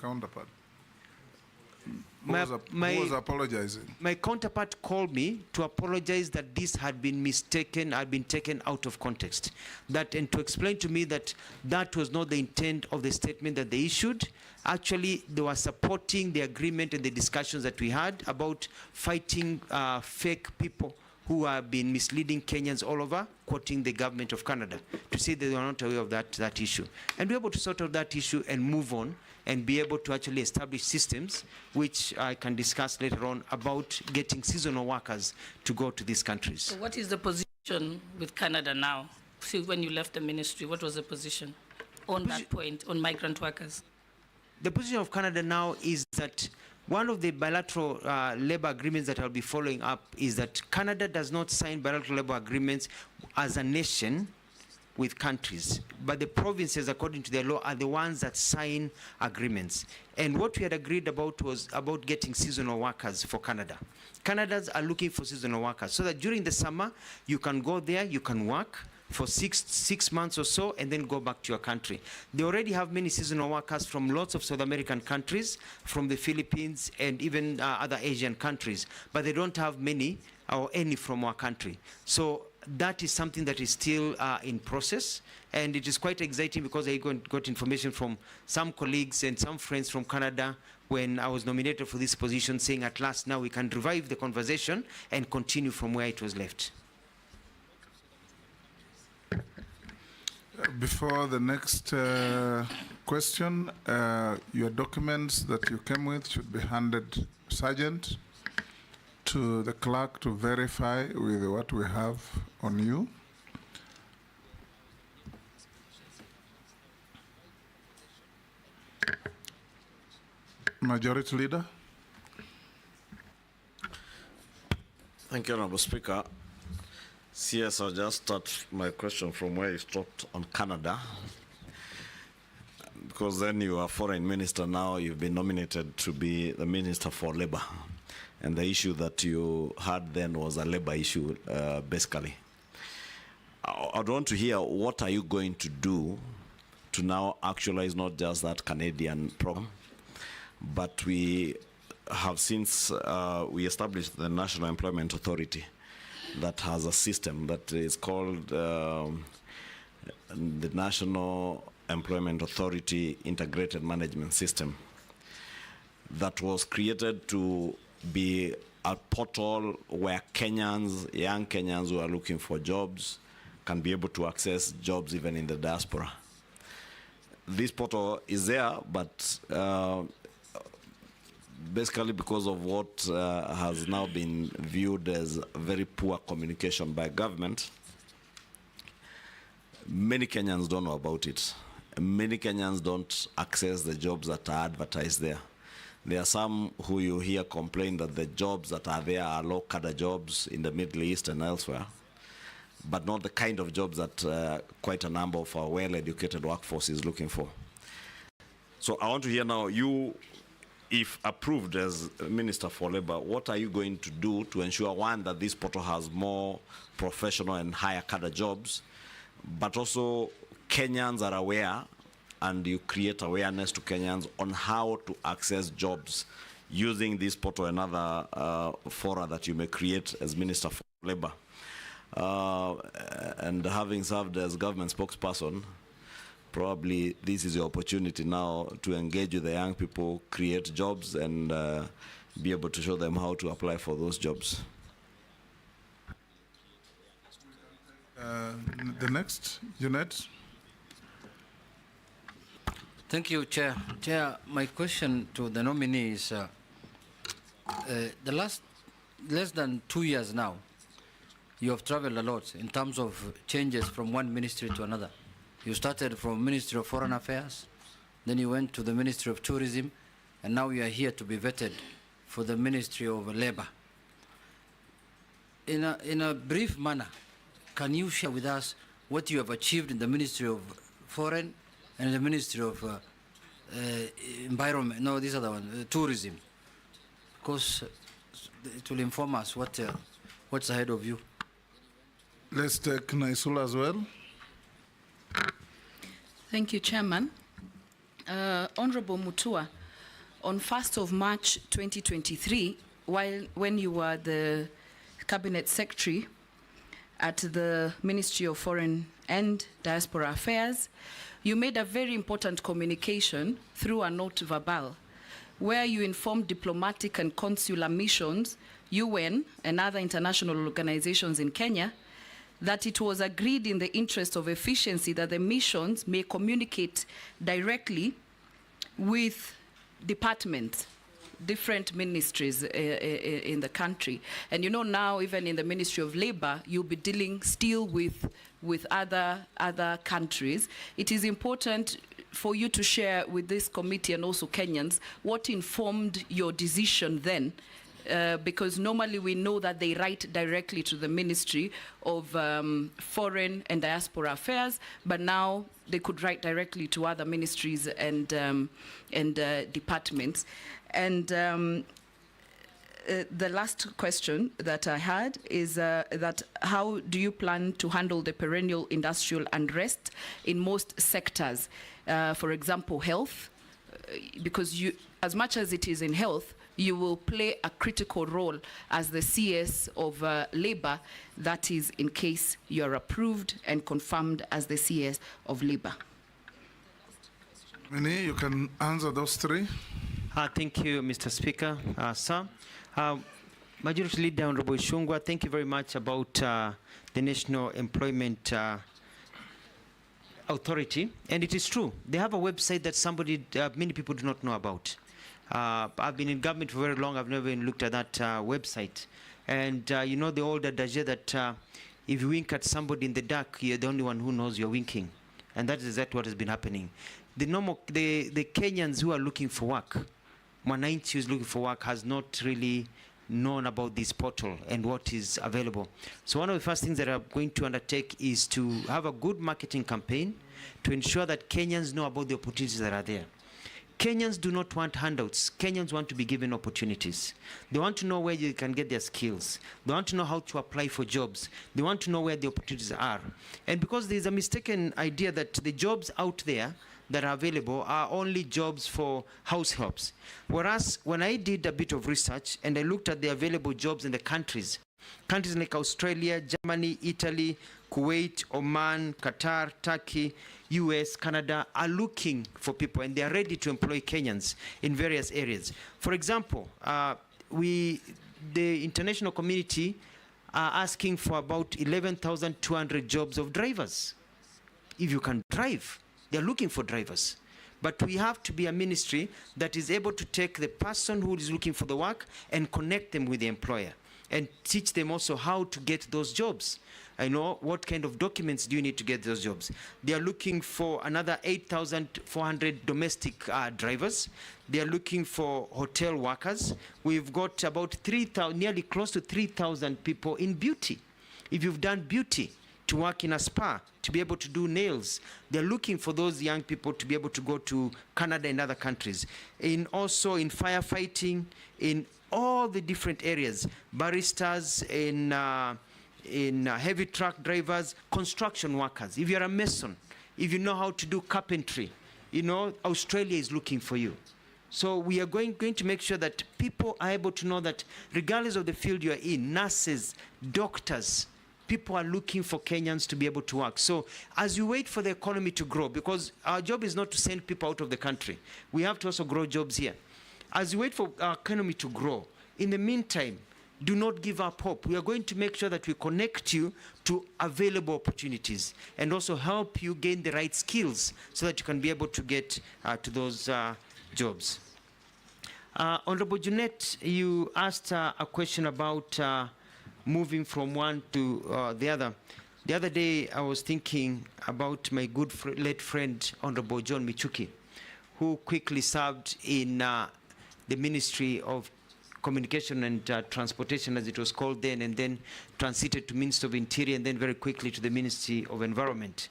counterpart? Who was apologizing? My counterpart called me to apologize that this had been mistaken, had been taken out of context. And to explain to me that that was not the intent of the statement that they issued. Actually, they were supporting the agreement and the discussions that we had about fighting fake people who have been misleading Kenyans all over, quoting the government of Canada, to say they were not aware of that issue. And we're able to sort out that issue and move on and be able to actually establish systems, which I can discuss later on, about getting seasonal workers to go to these countries. So what is the position with Canada now? See, when you left the ministry, what was the position on that point, on migrant workers? The position of Canada now is that one of the bilateral labor agreements that I'll be following up is that Canada does not sign bilateral labor agreements as a nation with countries, but the provinces, according to their law, are the ones that sign agreements. And what we had agreed about was about getting seasonal workers for Canada. Canadians are looking for seasonal workers so that during the summer, you can go there, you can work for six months or so, and then go back to your country. They already have many seasonal workers from lots of South American countries, from the Philippines, and even other Asian countries, but they don't have many or any from our country. So that is something that is still in process, and it is quite exciting because I got information from some colleagues and some friends from Canada when I was nominated for this position, saying at last now we can revive the conversation and continue from where it was left. Before the next question, your documents that you came with should be handed, Sergeant, to the clerk to verify with what we have on you. Majority Leader. Thank you, Honorable Speaker. Yes, I'll just start my question from where you stopped on Canada. Because then you are foreign minister now, you've been nominated to be the Minister for Labor. And the issue that you had then was a labor issue, basically. I'd want to hear what are you going to do to now actualize not just that Canadian program, but we have since we established the National Employment Authority that has a system that is called the National Employment Authority Integrated Management System, that was created to be a portal where Kenyans, young Kenyans who are looking for jobs, can be able to access jobs even in the diaspora. This portal is there, but basically because of what has now been viewed as very poor communication by government, many Kenyans don't know about it. Many Kenyans don't access the jobs that are advertised there. There are some who you hear complain that the jobs that are there are low-cadre jobs in the Middle East and elsewhere, but not the kind of jobs that quite a number of our well-educated workforce is looking for. So I want to hear now, you, if approved as Minister for Labor, what are you going to do to ensure, one, that this portal has more professional and higher cadre jobs, but also Kenyans are aware and you create awareness to Kenyans on how to access jobs using this portal and other fora that you may create as Minister for Labor. And having served as government spokesperson, probably this is your opportunity now to engage with the young people, create jobs, and be able to show them how to apply for those jobs. The next, Jeanette. Thank you, Chair. Chair, my question to the nominee is, the last less than 2 years now, you have traveled a lot in terms of changes from one ministry to another. You started from Ministry of Foreign Affairs, then you went to the Ministry of Tourism, and now you are here to be vetted for the Ministry of Labor. In a brief manner, can you share with us what you have achieved in the Ministry of Foreign and the Ministry of Environment, no, this other one, Tourism, because it will inform us what's ahead of you. Let's take Naisula as well. Thank you, Chairman. Honorable Mutua, on 1st of March 2023, when you were the Cabinet Secretary at the Ministry of Foreign and Diaspora Affairs, you made a very important communication through a note verbal, where you informed diplomatic and consular missions, UN, and other international organizations in Kenya, that it was agreed in the interest of efficiency that the missions may communicate directly with departments, different ministries in the country. And you know, now even in the Ministry of Labor, you'll be dealing still with other countries. It is important for you to share with this committee and also Kenyans what informed your decision then, because normally we know that they write directly to the Ministry of Foreign and Diaspora Affairs, but now they could write directly to other ministries and departments. And the last question that I had is that how do you plan to handle the perennial industrial unrest in most sectors? For example, health, because you, as much as it is in health, you will play a critical role as the CS of Labor, that is in case you're approved and confirmed as the CS of Labor. Minnie, you can answer those three. Thank you, Mr. Speaker. Sir, Majority Leader Honorable Shungwa, thank you very much about the National Employment Authority. And it is true, they have a website that many people do not know about. I've been in government for very long. I've never even looked at that website. And you know the old adage that if you wink at somebody in the dark, you're the only one who knows you're winking. And that is exactly what has been happening. The Kenyans who are looking for work, Mwananchi who's looking for work, has not really known about this portal and what is available. So one of the first things that I'm going to undertake is to have a good marketing campaign to ensure that Kenyans know about the opportunities that are there. Kenyans do not want handouts. Kenyans want to be given opportunities. They want to know where you can get their skills. They want to know how to apply for jobs. They want to know where the opportunities are. And because there's a mistaken idea that the jobs out there that are available are only jobs for house helps. Whereas when I did a bit of research and I looked at the available jobs in the countries like Australia, Germany, Italy, Kuwait, Oman, Qatar, Turkey, US, Canada are looking for people, and they are ready to employ Kenyans in various areas. For example, the international community are asking for about 11,200 jobs of drivers. If you can drive, they're looking for drivers. But we have to be a ministry that is able to take the person who is looking for the work and connect them with the employer and teach them also how to get those jobs. I know what kind of documents do you need to get those jobs. They are looking for another 8,400 domestic drivers. They are looking for hotel workers. We've got about 3,000, nearly close to 3,000 people in beauty. If you've done beauty, to work in a spa, to be able to do nails. They're looking for those young people to be able to go to Canada and other countries. Also in firefighting, in all the different areas, baristas, in heavy truck drivers, construction workers. If you're a mason, if you know how to do carpentry, you know, Australia is looking for you. So we are going to make sure that people are able to know that regardless of the field you are in, nurses, doctors, people are looking for Kenyans to be able to work. So as you wait for the economy to grow, because our job is not to send people out of the country, we have to also grow jobs here. As you wait for our economy to grow, in the meantime, do not give up hope. We are going to make sure that we connect you to available opportunities and also help you gain the right skills so that you can be able to get to those jobs. Honorable Jeanette, you asked a question about moving from one to the other. The other day, I was thinking about my good late friend, Honorable John Michuki, who quickly served in the Ministry of Communication and Transportation, as it was called then, and then transited to Ministry of Interior, and then very quickly to the Ministry of Environment.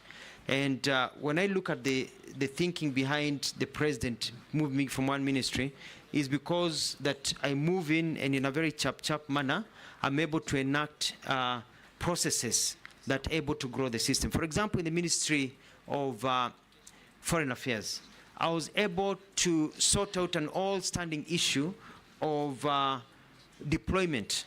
And when I look at the thinking behind the president moving me from one ministry, is because that I move in, and in a very chap manner, I'm able to enact processes that are able to grow the system. For example, in the Ministry of Foreign Affairs, I was able to sort out an all-standing issue of deployment.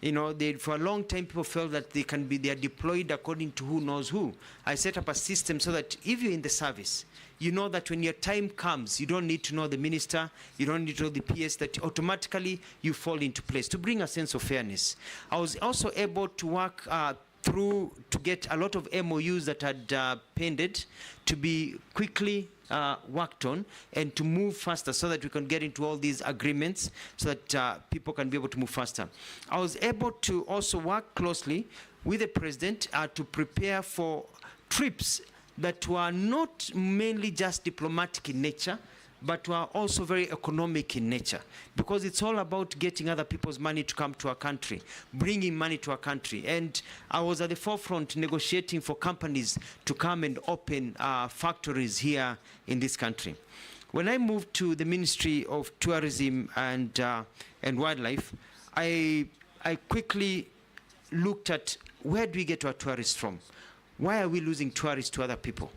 You know, for a long time, people felt that they are deployed according to who knows who. I set up a system so that if you're in the service, you know that when your time comes, you don't need to know the minister, you don't need to know the PS, that automatically you fall into place to bring a sense of fairness. I was also able to work to get a lot of MOUs that had pended to be quickly worked on and to move faster so that we can get into all these agreements so that people can be able to move faster. I was able to also work closely with the president to prepare for trips that were not mainly just diplomatic in nature, but were also very economic in nature, because it's all about getting other people's money to come to our country, bringing money to our country. And I was at the forefront negotiating for companies to come and open factories here in this country. When I moved to the Ministry of Tourism and Wildlife, I quickly looked at where do we get our tourists from? Why are we losing tourists to other people?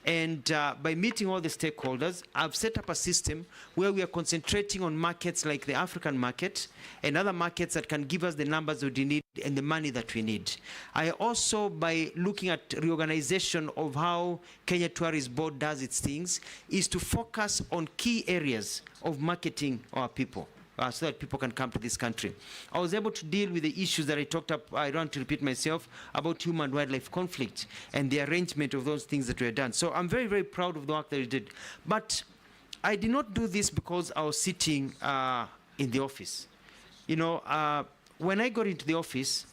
And by meeting all the stakeholders, I've set up a system where we are concentrating on markets like the African market and other markets that can give us the numbers that we need and the money that we need. I also, by looking at reorganization of how Kenya Tourist Board does its things, is to focus on key areas of marketing our people. So that people can come to this country. I was able to deal with the issues that I talked about, I don't want to repeat myself, about human-wildlife conflict and the arrangement of those things that were done. So I'm very, very proud of the work that we did. But I did not do this because I was sitting in the office. You know, when I got into the office,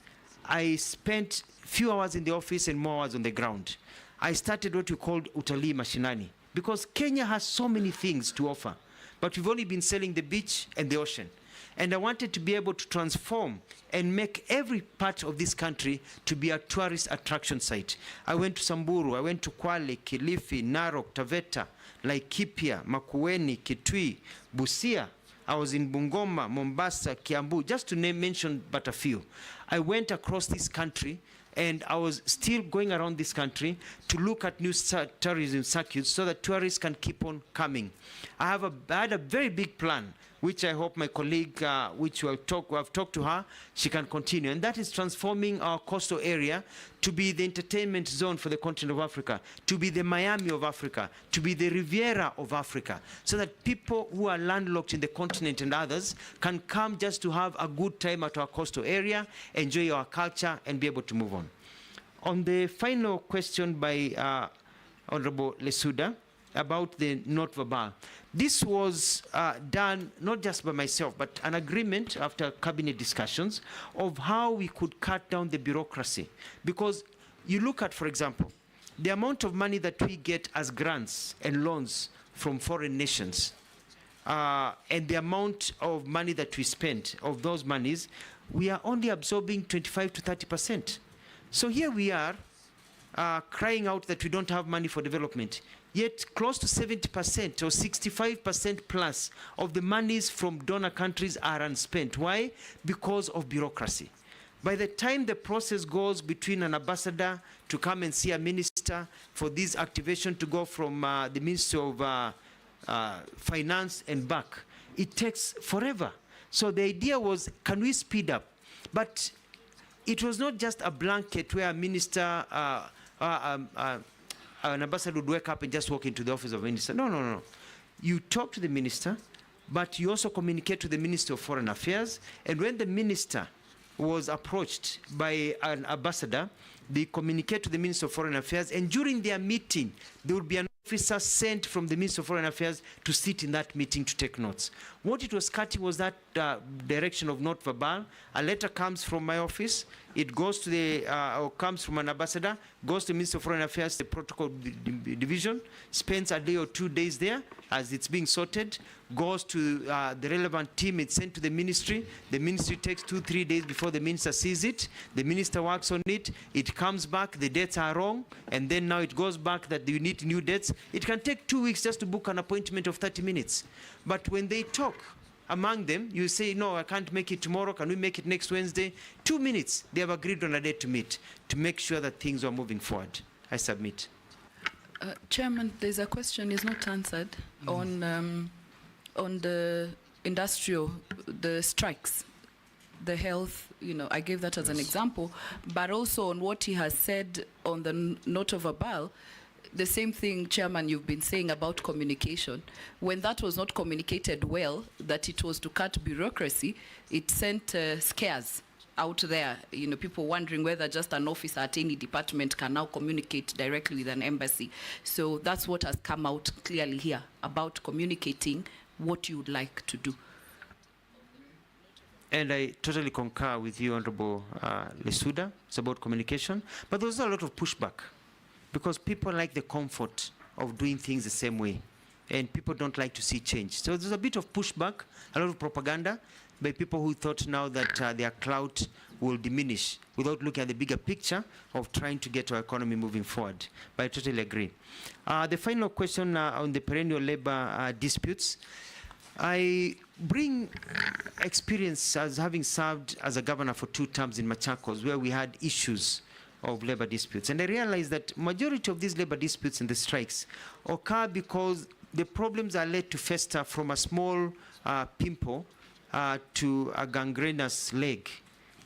I spent few hours in the office and more hours on the ground. I started what we called utalii mashinani, because Kenya has so many things to offer. But we've only been selling the beach and the ocean. And I wanted to be able to transform and make every part of this country to be a tourist attraction site. I went to Samburu, I went to Kwale, Kilifi, Narok, Taveta, Laikipia, Makueni, Kitui, Busia. I was in Bungoma, Mombasa, Kiambu, just to mention but a few. I went across this country, and I was still going around this country to look at new tourism circuits so that tourists can keep on coming. I had a very big plan, which I hope my colleague, which I've talked to her, she can continue. And that is transforming our coastal area to be the entertainment zone for the continent of Africa, to be the Miami of Africa, to be the Riviera of Africa, so that people who are landlocked in the continent and others can come just to have a good time at our coastal area, enjoy our culture, and be able to move on. On the final question by Honorable Lesuda about the note verbal, this was done not just by myself, but an agreement after cabinet discussions of how we could cut down the bureaucracy. Because you look at, for example, the amount of money that we get as grants and loans from foreign nations, and the amount of money that we spend of those monies, we are only absorbing 25 to 30%. So here we are crying out that we don't have money for development. Yet close to 70% or 65% plus of the monies from donor countries are unspent. Why? Because of bureaucracy. By the time the process goes between an ambassador to come and see a minister for this activation to go from the Ministry of Finance and back, it takes forever. So the idea was, can we speed up? But it was not just a blanket where a minister, an ambassador would wake up and just walk into the office of a minister. No, no, no. You talk to the minister, but you also communicate to the Minister of Foreign Affairs. And when the minister was approached by an ambassador, they communicate to the Minister of Foreign Affairs, and during their meeting, there would be an officer sent from the Minister of Foreign Affairs to sit in that meeting to take notes. What it was cutting was that direction of note verbal. A letter comes from my office, it goes to the, or comes from an ambassador, goes to the Minister of Foreign Affairs, the protocol division, spends a day or 2 days there as it's being sorted, goes to the relevant team, it's sent to the ministry takes 2-3 days before the minister sees it, the minister works on it, it comes back, the dates are wrong, and then now it goes back that you need new dates. It can take 2 weeks just to book an appointment of 30 minutes. But when they talk among them, you say, no, I can't make it tomorrow, can we make it next Wednesday? 2 minutes, they have agreed on a date to meet, to make sure that things are moving forward. I submit. Chairman, there's a question is not answered on the industrial, the strikes, the health, I gave that as an example, but also on what he has said on the note of verbal, the same thing, Chairman, you've been saying about communication. When that was not communicated well, that it was to cut bureaucracy, it sent scares out there, people wondering whether just an officer at any department can now communicate directly with an embassy. So that's what has come out clearly here about communicating what you would like to do. And I totally concur with you, Honorable Lesuda. It's about communication. But there's a lot of pushback because people like the comfort of doing things the same way. And people don't like to see change. So there's a bit of pushback, a lot of propaganda by people who thought now that their clout will diminish without looking at the bigger picture of trying to get our economy moving forward. But I totally agree. The final question on the perennial labor disputes. I bring experience as having served as a governor for 2 terms in Machakos, where we had issues of labor disputes. And I realized that majority of these labor disputes and the strikes occur because the problems are led to fester from a small pimple to a gangrenous leg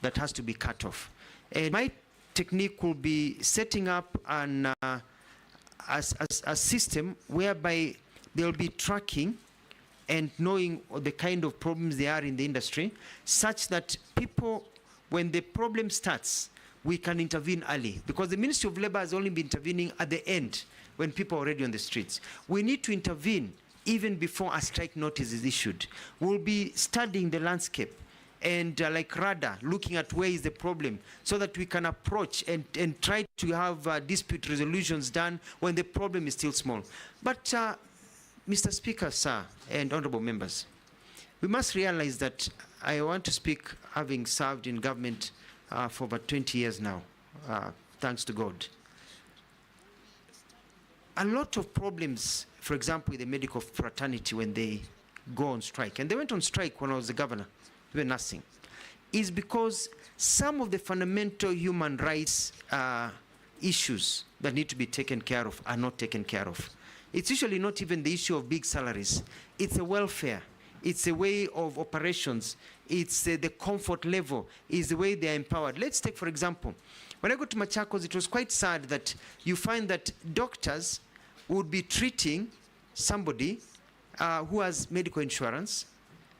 that has to be cut off. And my technique will be setting up a system whereby they'll be tracking and knowing the kind of problems there are in the industry, such that people, when the problem starts, we can intervene early. Because the Ministry of Labor has only been intervening at the end, when people are already on the streets. We need to intervene even before a strike notice is issued. We'll be studying the landscape and like radar, looking at where is the problem, so that we can approach and try to have dispute resolutions done when the problem is still small. But Mr. Speaker, sir, and honorable members, we must realize that I want to speak having served in government for about 20 years now, thanks to God. A lot of problems, for example, with the medical fraternity when they go on strike, and they went on strike when I was the governor, even nursing, is because some of the fundamental human rights issues that need to be taken care of are not taken care of. It's usually not even the issue of big salaries. It's a welfare. It's a way of operations. It's the comfort level. It's the way they are empowered. Let's take, for example, when I go to Machakos, it was quite sad that you find that doctors would be treating somebody who has medical insurance,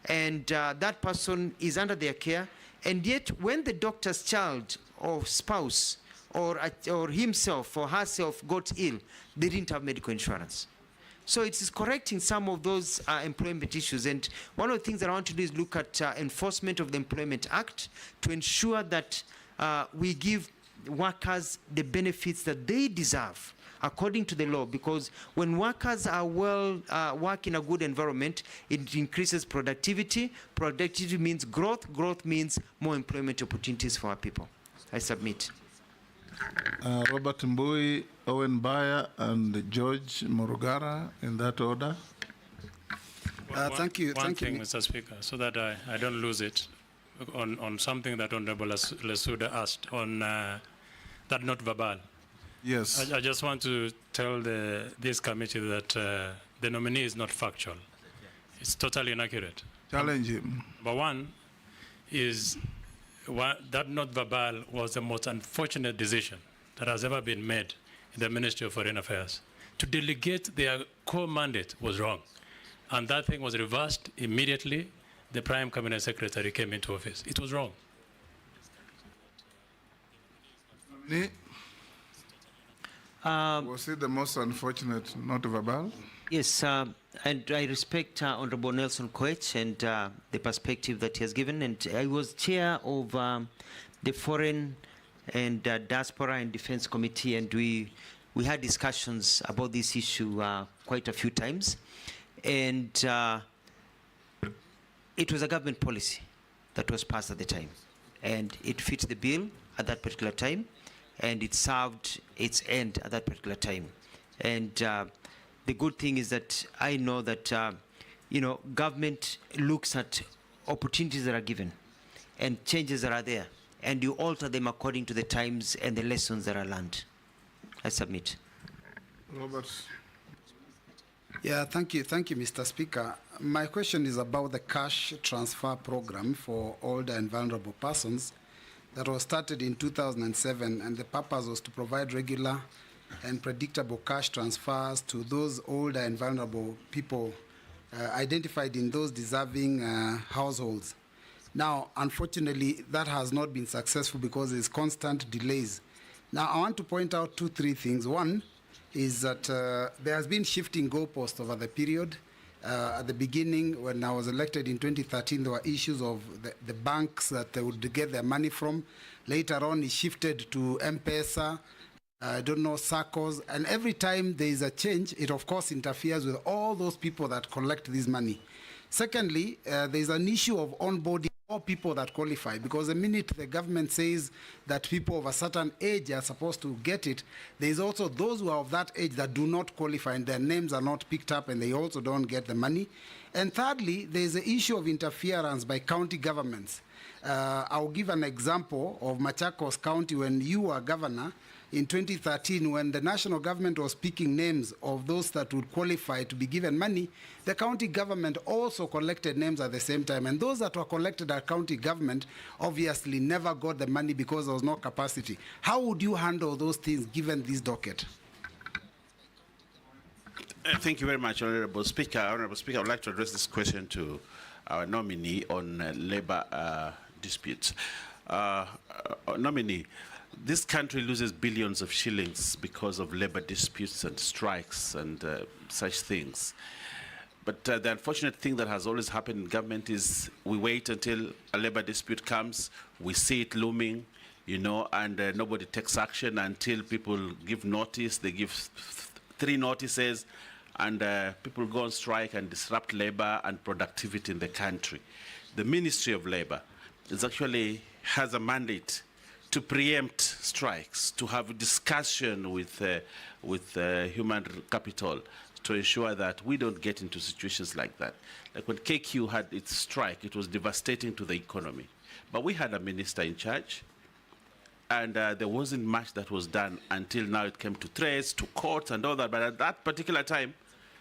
and that person is under their care, and yet when the doctor's child or spouse or himself or herself got ill, they didn't have medical insurance. So it is correcting some of those employment issues. And one of the things that I want to do is look at enforcement of the Employment Act to ensure that we give workers the benefits that they deserve according to the law, because when workers are work in a good environment, it increases productivity. Productivity means growth. Growth means more employment opportunities for our people. I submit. Robert Mbui, Owen Baya, and George Morugara, in that order. Thank you. One thing, Mr. Speaker, so that I don't lose it, on something that Honorable Lesuda asked on that not verbal. Yes. I just want to tell this committee that the nominee is not factual. It's totally inaccurate. Challenge him. Number one is that not verbal was the most unfortunate decision that has ever been made in the Ministry of Foreign Affairs. To delegate their core mandate was wrong. And that thing was reversed immediately. The Prime Cabinet Secretary came into office. It was wrong. Was it the most unfortunate not verbal? Yes, and I respect Honorable Nelson Koech and the perspective that he has given. And I was chair of the Foreign and Diaspora and Defense Committee, and we had discussions about this issue quite a few times. And it was a government policy that was passed at the time. And it fit the bill at that particular time, and it served its end at that particular time. And the good thing is that I know that, government looks at opportunities that are given and changes that are there, and you alter them according to the times and the lessons that are learned. I submit. Robert. Yeah, thank you, Mr. Speaker. My question is about the cash transfer program for older and vulnerable persons that was started in 2007, and the purpose was to provide regular and predictable cash transfers to those older and vulnerable people identified in those deserving households. Now, unfortunately, that has not been successful because there's constant delays. Now, I want to point out 2-3 things. One is that there has been shifting goalposts over the period. At the beginning, when I was elected in 2013, there were issues of the banks that they would get their money from. Later on, it shifted to M-Pesa, I don't know, SACCOs, and every time there is a change, it of course interferes with all those people that collect this money. Secondly, there is an issue of onboarding all people that qualify, because the minute the government says that people of a certain age are supposed to get it, there is also those who are of that age that do not qualify and their names are not picked up and they also don't get the money. And thirdly, there is the issue of interference by county governments. I'll give an example of Machakos County when you were governor. In 2013, when the national government was picking names of those that would qualify to be given money, the county government also collected names at the same time. And those that were collected at county government obviously never got the money because there was no capacity. How would you handle those things given this docket? Thank you very much, Honorable Speaker. Honorable Speaker, I would like to address this question to our nominee on labor disputes. Nominee, this country loses billions of shillings because of labor disputes and strikes and such things. But the unfortunate thing that has always happened in government is we wait until a labor dispute comes, we see it looming, you know, and nobody takes action until people give notice. They give 3 notices, and people go on strike and disrupt labor and productivity in the country. The Ministry of Labor has a mandate to preempt strikes, to have a discussion with human capital to ensure that we don't get into situations like that. Like when KQ had its strike, it was devastating to the economy. But we had a minister in charge, and there wasn't much that was done until now it came to threats, to courts and all that. But at that particular time,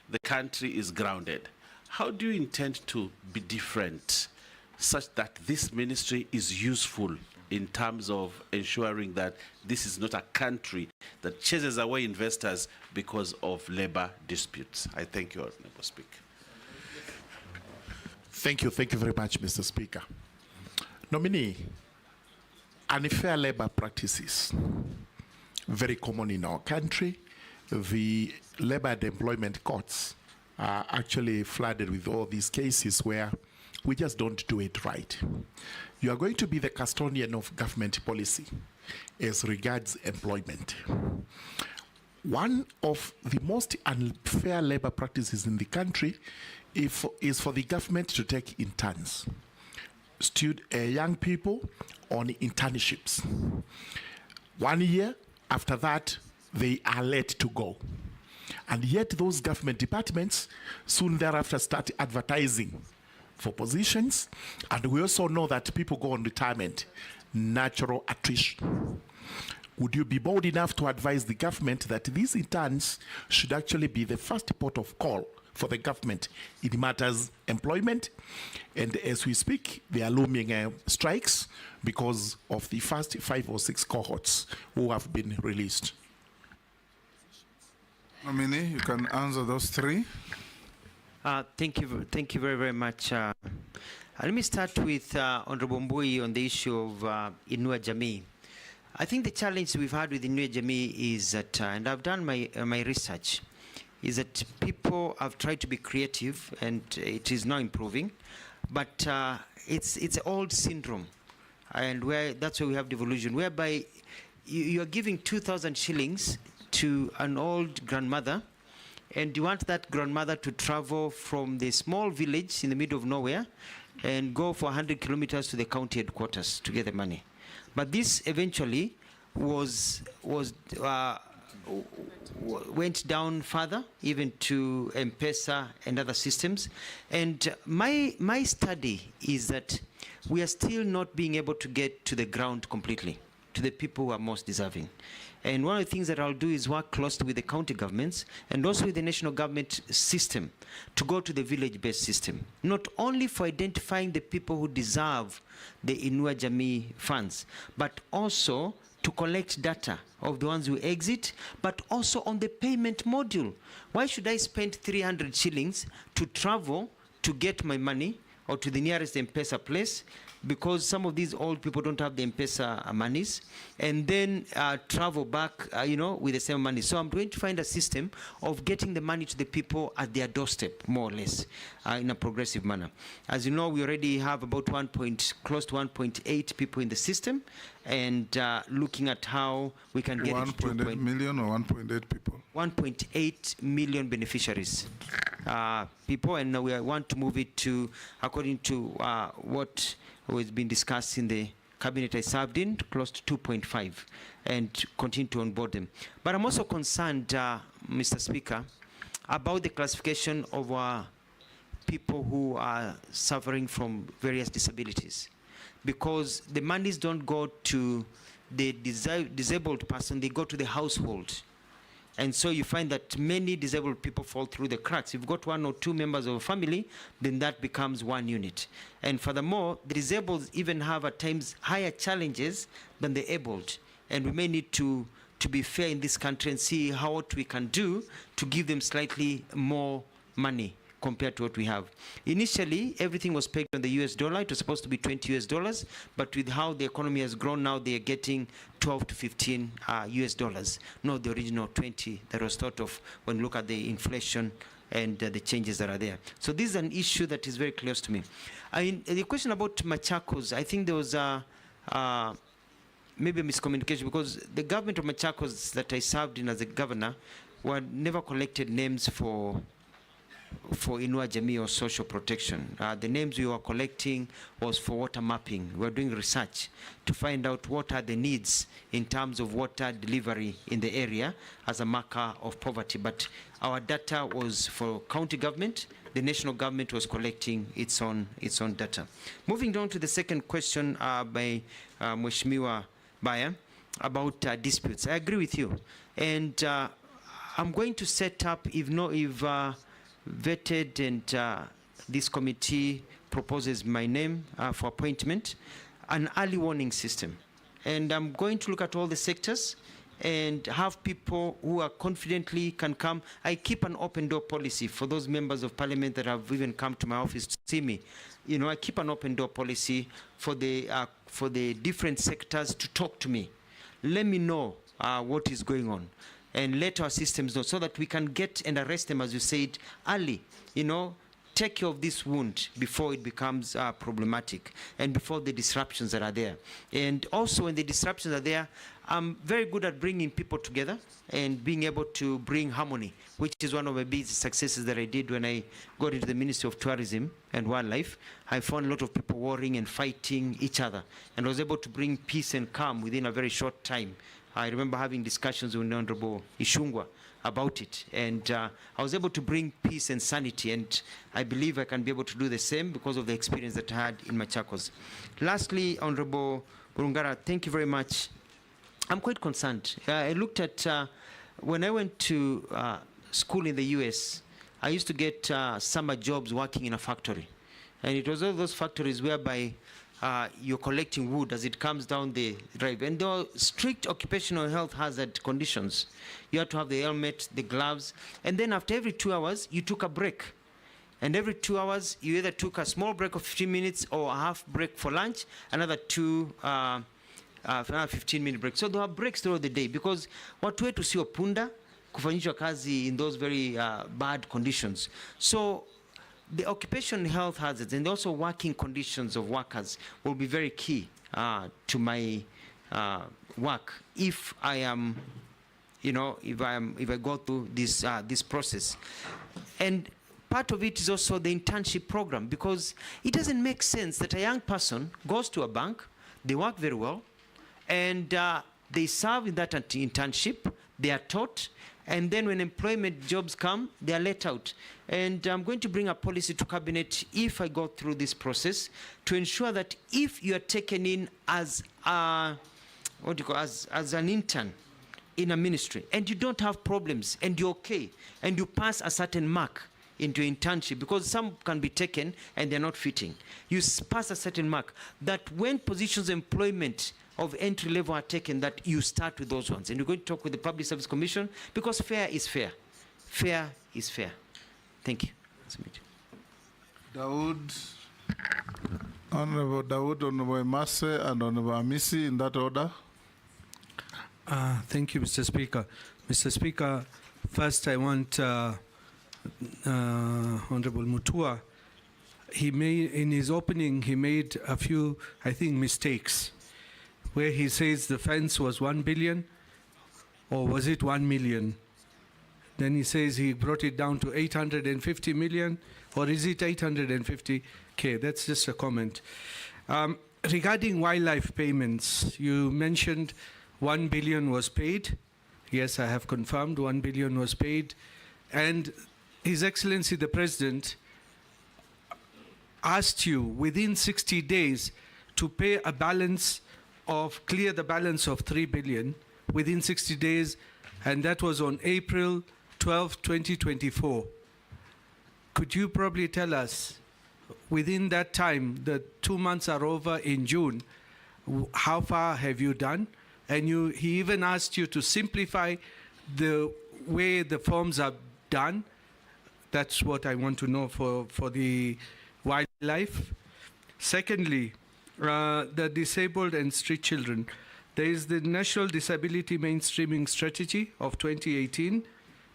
the country is grounded. How do you intend to be different such that this ministry is useful in terms of ensuring that this is not a country that chases away investors because of labor disputes? I thank you, Honorable Speaker. Thank you very much, Mr. Speaker. Nominee, unfair labor practices, very common in our country. The labor and employment courts are actually flooded with all these cases where we just don't do it right. You are going to be the custodian of government policy as regards employment. One of the most unfair labor practices in the country is for the government to take interns, young people on internships. 1 year after that, they are let to go. And yet those government departments soon thereafter start advertising for positions, and we also know that people go on retirement, natural attrition. Would you be bold enough to advise the government that these interns should actually be the first port of call for the government in matters employment? And as we speak, they are looming strikes because of the first 5 or 6 cohorts who have been released. Nominee, you can answer those 3. Thank you very much. Let me start with Honorable Mbui on the issue of Inua Jamii. I think the challenge we've had with Inua Jamii is that, and I've done my research, is that people have tried to be creative, and it is now improving, but it's an old syndrome, and that's where we have devolution, whereby you are giving 2,000 shillings to an old grandmother, and you want that grandmother to travel from the small village in the middle of nowhere and go for 100 kilometers to the county headquarters to get the money. But this eventually went down further, even to M-Pesa and other systems. And my study is that we are still not being able to get to the ground completely, to the people who are most deserving. And one of the things that I'll do is work closely with the county governments and also with the national government system to go to the village-based system, not only for identifying the people who deserve the Inua Jamii funds, but also to collect data of the ones who exit, but also on the payment module. Why should I spend 300 shillings to travel to get my money or to the nearest M-Pesa place, because some of these old people don't have the M-Pesa monies, and then travel back, with the same money. So I'm going to find a system of getting the money to the people at their doorstep, more or less, in a progressive manner. As you know, we already have about close to 1.8 people in the system, and looking at how we can get 1.8 million or 1.8 people? 1.8 million beneficiaries, people, and we want to move it to, according to what has been discussed in the cabinet I served in, close to 2.5, and continue to onboard them. But I'm also concerned, Mr. Speaker, about the classification of people who are suffering from various disabilities, because the monies don't go to the disabled person, they go to the household. And so you find that many disabled people fall through the cracks. If you've got one or two members of a family, then that becomes one unit. And furthermore, the disabled even have at times higher challenges than the abled. And we may need to be fair in this country and see what we can do to give them slightly more money compared to what we have. Initially, everything was pegged on the US dollar. It was supposed to be $20 US, but with how the economy has grown now, they are getting 12 to 15 US dollars, not the original 20 that was thought of when you look at the inflation and the changes that are there. So this is an issue that is very close to me. The question about Machakos, I think there was maybe a miscommunication, because the government of Machakos that I served in as a governor never collected names for Inua Jamii or social protection. The names we were collecting was for water mapping. We were doing research to find out what are the needs in terms of water delivery in the area as a marker of poverty. But our data was for county government. The national government was collecting its own data. Moving on to the second question by Mheshimiwa Baya about disputes. I agree with you. And I'm going to set up, if vetted and this committee proposes my name for appointment, an early warning system. And I'm going to look at all the sectors and have people who are confidently can come. I keep an open door policy for those members of parliament that have even come to my office to see me. I keep an open door policy for the different sectors to talk to me. Let me know what is going on, and let our systems know so that we can get and arrest them, as you said, early. Take care of this wound before it becomes problematic and before the disruptions that are there. And also when the disruptions are there, I'm very good at bringing people together and being able to bring harmony, which is one of my big successes that I did when I got into the Ministry of Tourism and Wildlife. I found a lot of people warring and fighting each other, and I was able to bring peace and calm within a very short time. I remember having discussions with Honorable Ishungwa about it, and I was able to bring peace and sanity, and I believe I can be able to do the same because of the experience that I had in Machakos. Lastly, Honorable Burungara, thank you very much. I'm quite concerned. I looked at, when I went to school in the US, I used to get summer jobs working in a factory, and it was all those factories whereby you're collecting wood as it comes down the drive. And there are strict occupational health hazard conditions. You had to have the helmet, the gloves, and then after every 2 hours, you took a break. And every 2 hours, you either took a small break of 15 minutes or a half break for lunch, another 15-minute break. So there were breaks throughout the day, because watu wetu sio punda kufanyishwa kazi in those very bad conditions. So the occupational health hazards and also working conditions of workers will be very key to my work if I am, if I go through this process. And part of it is also the internship program, because it doesn't make sense that a young person goes to a bank, they work very well, and they serve in that internship, they are taught, and then when employment jobs come, they are let out. And I'm going to bring a policy to cabinet if I go through this process to ensure that if you are taken in as a what do you call, as an intern in a ministry, and you don't have problems, and you're okay, and you pass a certain mark into internship, because some can be taken and they're not fitting. You pass a certain mark, that when positions of employment of entry level are taken, that you start with those ones. And you're going to talk with the Public Service Commission, because fair is fair. Fair is fair. Thank you. Dawood, Honorable Dawood, Honorable Masse, and Honorable Amisi, in that order. Thank you, Mr. Speaker. Mr. Speaker, first I want Honorable Mutua. He made, in his opening, he made a few, I think, mistakes, where he says the fence was 1 billion, or was it 1 million? Then he says he brought it down to 850 million, or is it 850K? That's just a comment. Regarding wildlife payments, you mentioned 1 billion was paid. Yes, I have confirmed 1 billion was paid. And His Excellency the President asked you within 60 days to pay a balance of, clear the balance of 3 billion within 60 days, and that was on April 12, 2024. Could you probably tell us, within that time, the 2 months are over in June, how far have you done? And he even asked you to simplify the way the forms are done. That's what I want to know for the wildlife. Secondly, the disabled and street children. There is the National Disability Mainstreaming Strategy of 2018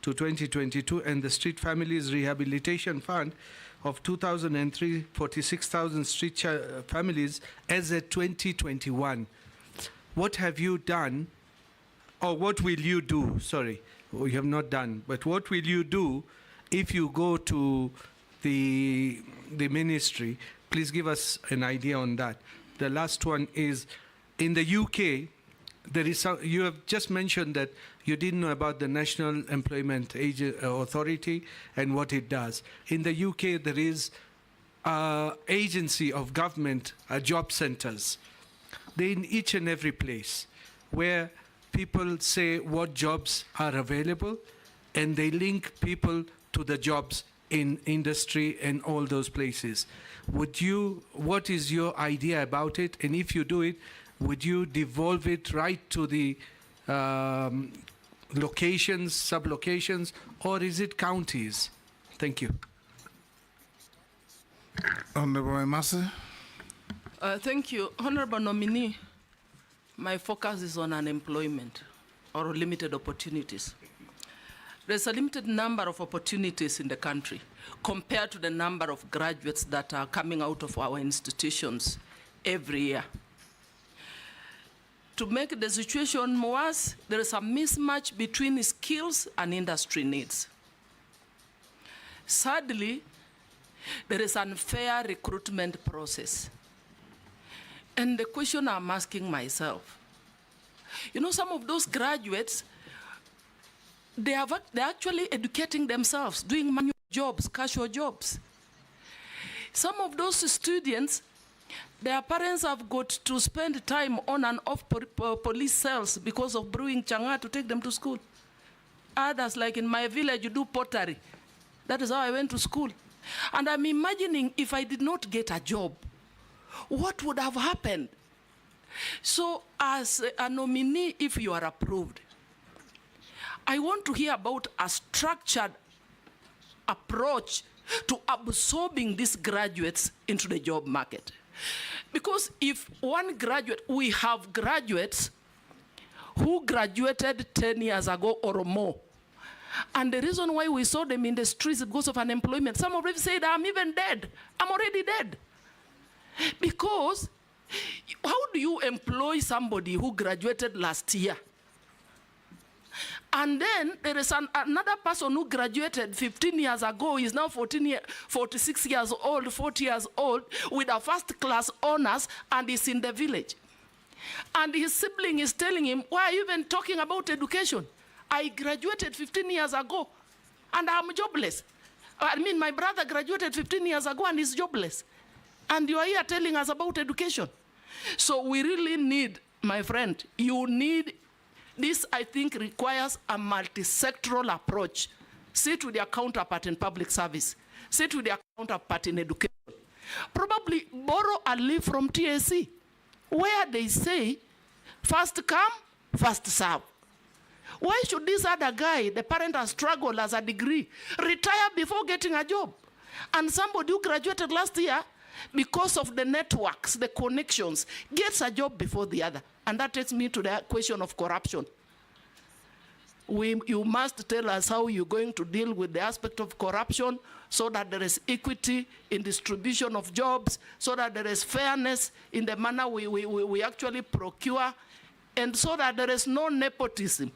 to 2022 and the Street Families Rehabilitation Fund of 2003, 46,000 street families as at 2021. What have you done, or what will you do? Sorry, we have not done, but what will you do if you go to the ministry? Please give us an idea on that. The last one is, in the UK, there is some, you have just mentioned that you didn't know about the National Employment Authority and what it does. In the UK, there is agency of government, job centers. They're in each and every place where people say what jobs are available, and they link people to the jobs in industry and all those places. What is your idea about it? And if you do it, would you devolve it right to the locations, sub-locations, or is it counties? Thank you. Honorable Masse. Thank you. Honorable nominee, my focus is on unemployment or limited opportunities. There's a limited number of opportunities in the country compared to the number of graduates that are coming out of our institutions every year. To make the situation worse, there is a mismatch between skills and industry needs. Sadly, there is an unfair recruitment process. And the question I'm asking myself, you know, some of those graduates, they're actually educating themselves, doing manual jobs, casual jobs. Some of those students, their parents have got to spend time on and off police cells because of brewing changa to take them to school. Others, like in my village, you do pottery. That is how I went to school. And I'm imagining if I did not get a job, what would have happened? So as a nominee, if you are approved, I want to hear about a structured approach to absorbing these graduates into the job market. Because if one graduate, we have graduates who graduated 10 years ago or more. And the reason why we saw them in the streets is because of unemployment. Some of them said, I'm even dead. I'm already dead. Because how do you employ somebody who graduated last year? And then there is another person who graduated 15 years ago, is now 46 years old, 40 years old, with a first-class honors, and is in the village. And his sibling is telling him, why are you even talking about education? I graduated 15 years ago, and I'm jobless. I mean, my brother graduated 15 years ago, and is jobless. And you are here telling us about education. So we really need my friend, you need, this I think requires a multi-sectoral approach. Sit with your counterpart in public service. Sit with your counterpart in education. Probably borrow a leaf from TSC, where they say, first come, first serve. Why should this other guy, the parent has struggled as a degree, retire before getting a job? And somebody who graduated last year, because of the networks, the connections, gets a job before the other. And that takes me to the question of corruption. You must tell us how you're going to deal with the aspect of corruption so that there is equity in distribution of jobs, so that there is fairness in the manner we actually procure, and so that there is no nepotism.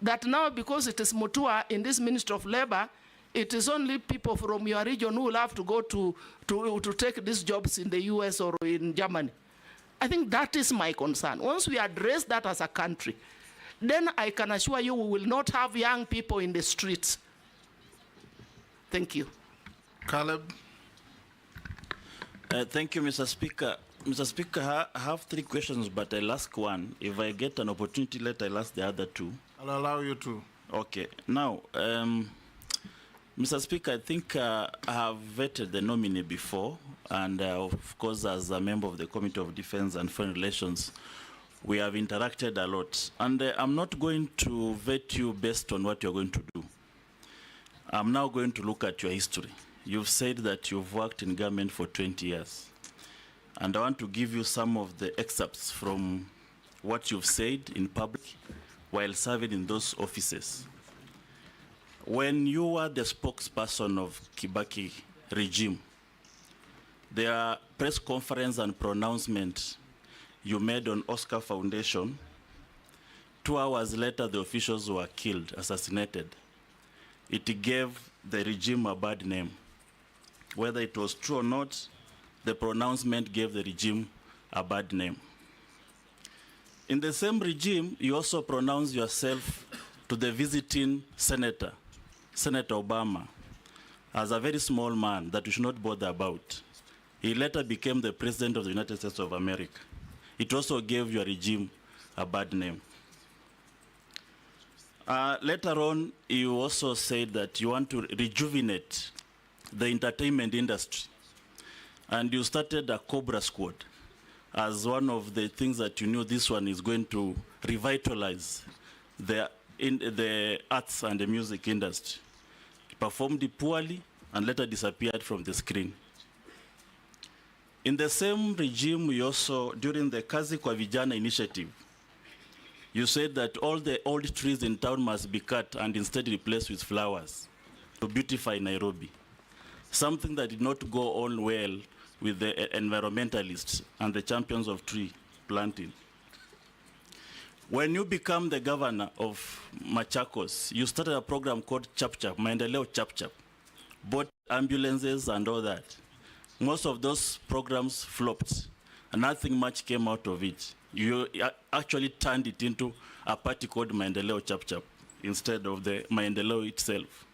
That now, because it is Mutua in this Ministry of Labor, it is only people from your region who will have to go to take these jobs in the US or in Germany. I think that is my concern. Once we address that as a country, then I can assure you we will not have young people in the streets. Thank you. Caleb? Thank you, Mr. Speaker. Mr. Speaker, I have 3 questions, but I'll ask one. If I get an opportunity later, I'll ask the other 2. I'll allow you to. Okay. Now, Mr. Speaker, I think I have vetted the nominee before, and of course, as a member of the Committee of Defense and Foreign Relations, we have interacted a lot. And I'm not going to vet you based on what you're going to do. I'm now going to look at your history. You've said that you've worked in government for 20 years. And I want to give you some of the excerpts from what you've said in public while serving in those offices. When you were the spokesperson of Kibaki regime, there are press conference and pronouncement you made on Oscar Foundation. 2 hours later, the officials were killed, assassinated. It gave the regime a bad name. Whether it was true or not, the pronouncement gave the regime a bad name. In the same regime, you also pronounced yourself to the visiting senator, Senator Obama, as a very small man that you should not bother about. He later became the president of the United States of America. It also gave your regime a bad name. Later on, you also said that you want to rejuvenate the entertainment industry. And you started a Cobra Squad as one of the things that you knew this one is going to revitalize the arts and the music industry. It performed poorly and later disappeared from the screen. In the same regime, we also, during the Kazi kwa Vijana initiative, you said that all the old trees in town must be cut and instead replaced with flowers to beautify Nairobi. Something that did not go on well with the environmentalists and the champions of tree planting. When you become the governor of Machakos, you started a program called Chap Chap, Maendeleo Chap Chap, bought ambulances and all that. Most of those programs flopped, and nothing much came out of it. You actually turned it into a party called Maendeleo Chap Chap instead of the Maendeleo itself.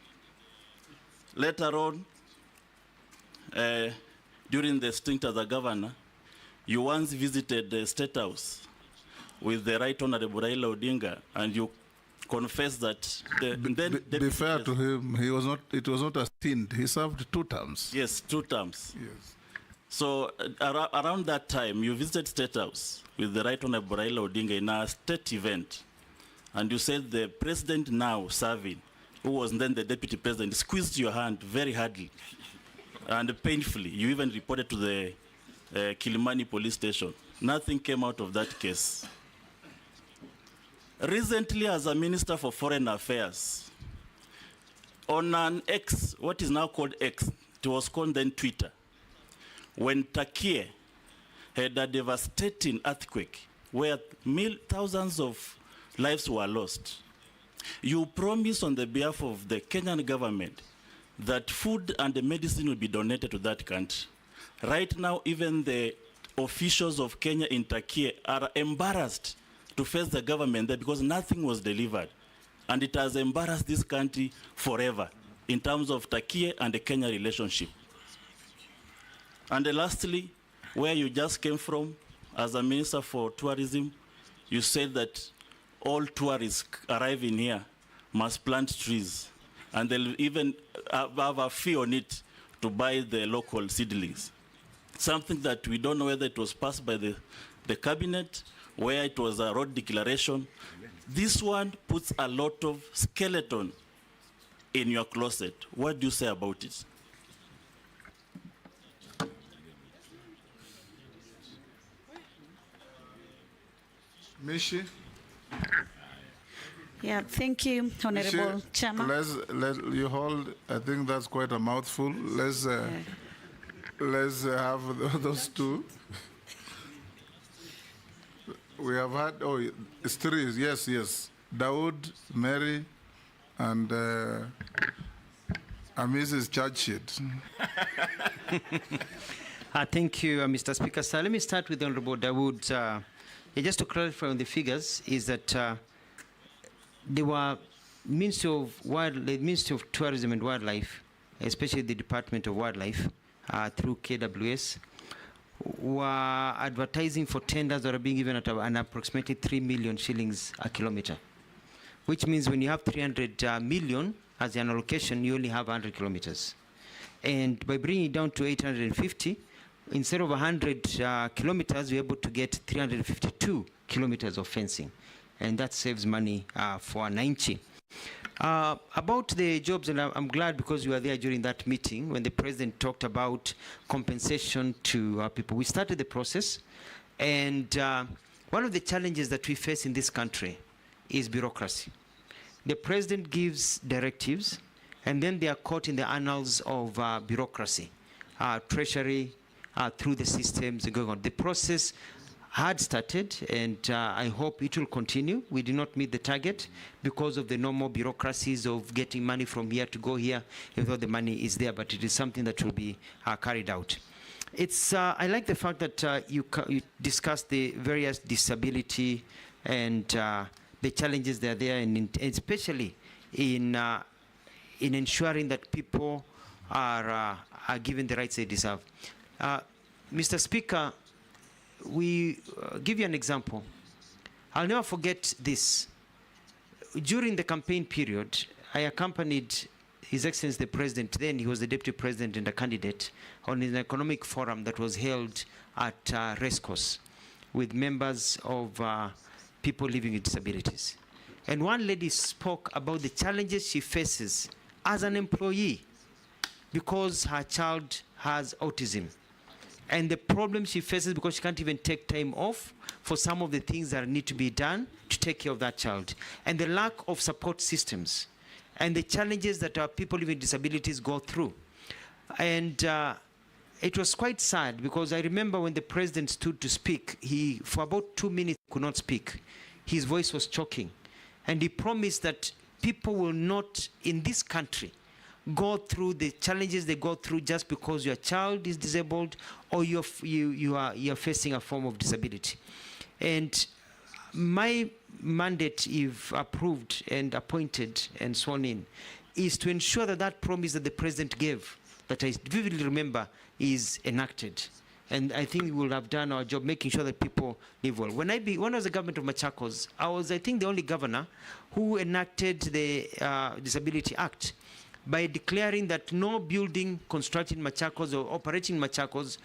Later on, during the stint as a governor, you once visited the State House with the Right Honorable Raila Odinga, and you confessed that be fair to him, it was not a stint. He served 2 terms. Yes, 2 terms. Yes. So around that time, you visited State House with the Right Honorable Raila Odinga in a state event, and you said the president now serving, who was then the deputy president, squeezed your hand very hardly and painfully. You even reported to the Kilimani police station. Nothing came out of that case. Recently, as a Minister for Foreign Affairs, on an X, what is now called X, it was called then Twitter, when Turkey had a devastating earthquake where thousands of lives were lost, you promised on the behalf of the Kenyan government that food and the medicine will be donated to that country. Right now, even the officials of Kenya in Turkey are embarrassed to face the government there because nothing was delivered. And it has embarrassed this country forever in terms of Turkey and the Kenya relationship. And lastly, where you just came from as a minister for tourism, you said that all tourists arriving here must plant trees, and they'll even have a fee on it to buy the local seedlings. Something that we don't know whether it was passed by the cabinet, where it was a road declaration. This one puts a lot of skeleton in your closet. What do you say about it? Mishi? Yeah, thank you, Honorable Mishi, Chairman. you hold, I think that's quite a mouthful. Let's have those two. We have had, oh, it's three, yes. Dawood, Mary, and Mrs. Churchit. Thank you, Mr. Speaker. So let me start with Honorable Dawood. Just to clarify on the figures, is that there were the Ministry of Tourism and Wildlife, especially the Department of Wildlife, through KWS, were advertising for tenders that are being given at an approximately 3 million shillings a kilometer, which means when you have 300 million as an allocation, you only have 100 kilometers. And by bringing it down to 850, instead of 100 kilometers, we're able to get 352 kilometers of fencing. And that saves money for Wananchi. About the jobs, and I'm glad because you were there during that meeting when the president talked about compensation to people. We started the process, and one of the challenges that we face in this country is bureaucracy. The president gives directives, and then they are caught in the annals of bureaucracy, treasury, through the systems going on. The process had started, and I hope it will continue. We did not meet the target because of the normal bureaucracies of getting money from here to go here, even though the money is there, but it is something that will be carried out. It's, I like the fact that you discussed the various disability and the challenges that are there, and especially in ensuring that people are given the rights they deserve. Mr. Speaker, we give you an example. I'll never forget this. During the campaign period, I accompanied His Excellency the President, then he was the Deputy President and a candidate, on an economic forum that was held at Racecourse with members of people living with disabilities. And one lady spoke about the challenges she faces as an employee because her child has autism, and the problem she faces because she can't even take time off for some of the things that need to be done to take care of that child, and the lack of support systems, and the challenges that our people living with disabilities go through. And it was quite sad because I remember when the president stood to speak, he, for about 2 minutes, could not speak. His voice was choking. And he promised that people will not, in this country, go through the challenges they go through just because your child is disabled or you're facing a form of disability. And my mandate, if approved and appointed and sworn in, is to ensure that that promise that the president gave, that I vividly remember, is enacted. And I think we will have done our job making sure that people live well. When I was the government of Machakos, I was, I think, the only governor who enacted the Disability Act by declaring that no building constructed in Machakos or operating in Machakos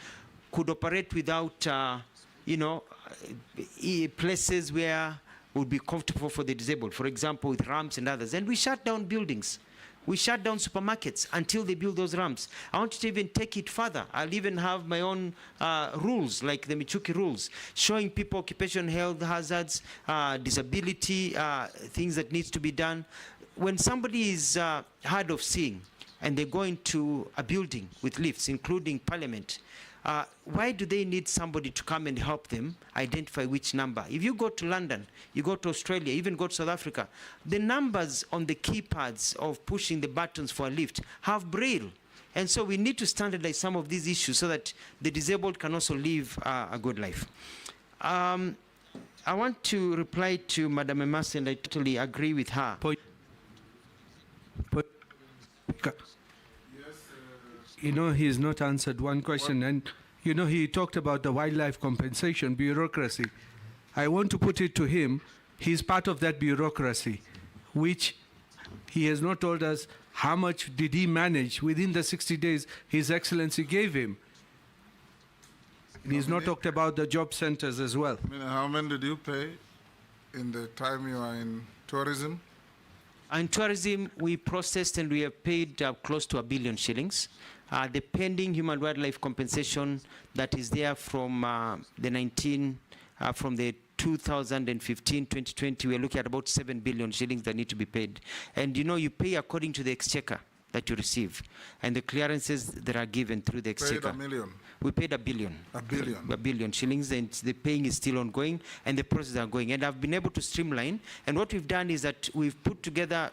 could operate without, places where would be comfortable for the disabled, for example, with ramps and others. And we shut down buildings. We shut down supermarkets until they build those ramps. I want to even take it further. I'll even have my own rules, like the Michuki rules, showing people occupational health hazards, disability, things that needs to be done. When somebody is hard of seeing and they go into a building with lifts, including Parliament, why do they need somebody to come and help them identify which number? If you go to London, you go to Australia, even go to South Africa, the numbers on the keypads of pushing the buttons for a lift have braille. And so we need to standardize some of these issues so that the disabled can also live a good life. I want to reply to Madam Emasi, and I totally agree with her. You know, he has not answered one question, and you know, he talked about the wildlife compensation bureaucracy. I want to put it to him, he's part of that bureaucracy, which he has not told us how much did he manage within the 60 days His Excellency gave him. And he's not talked about the job centers as well. I mean, how many did you pay in the time you are in tourism? In tourism, we processed and we have paid close to 1 billion shillings. The pending human wildlife compensation that is there from from the 2015-2020, we're looking at about 7 billion shillings that need to be paid. And you know, you pay according to the exchequer that you receive and the clearances that are given through the exchequer. Paid $1 million. We paid 1 billion. 1 billion. 1 billion shillings, and the paying is still ongoing, and the process are going. And I've been able to streamline. And what we've done is that we've put together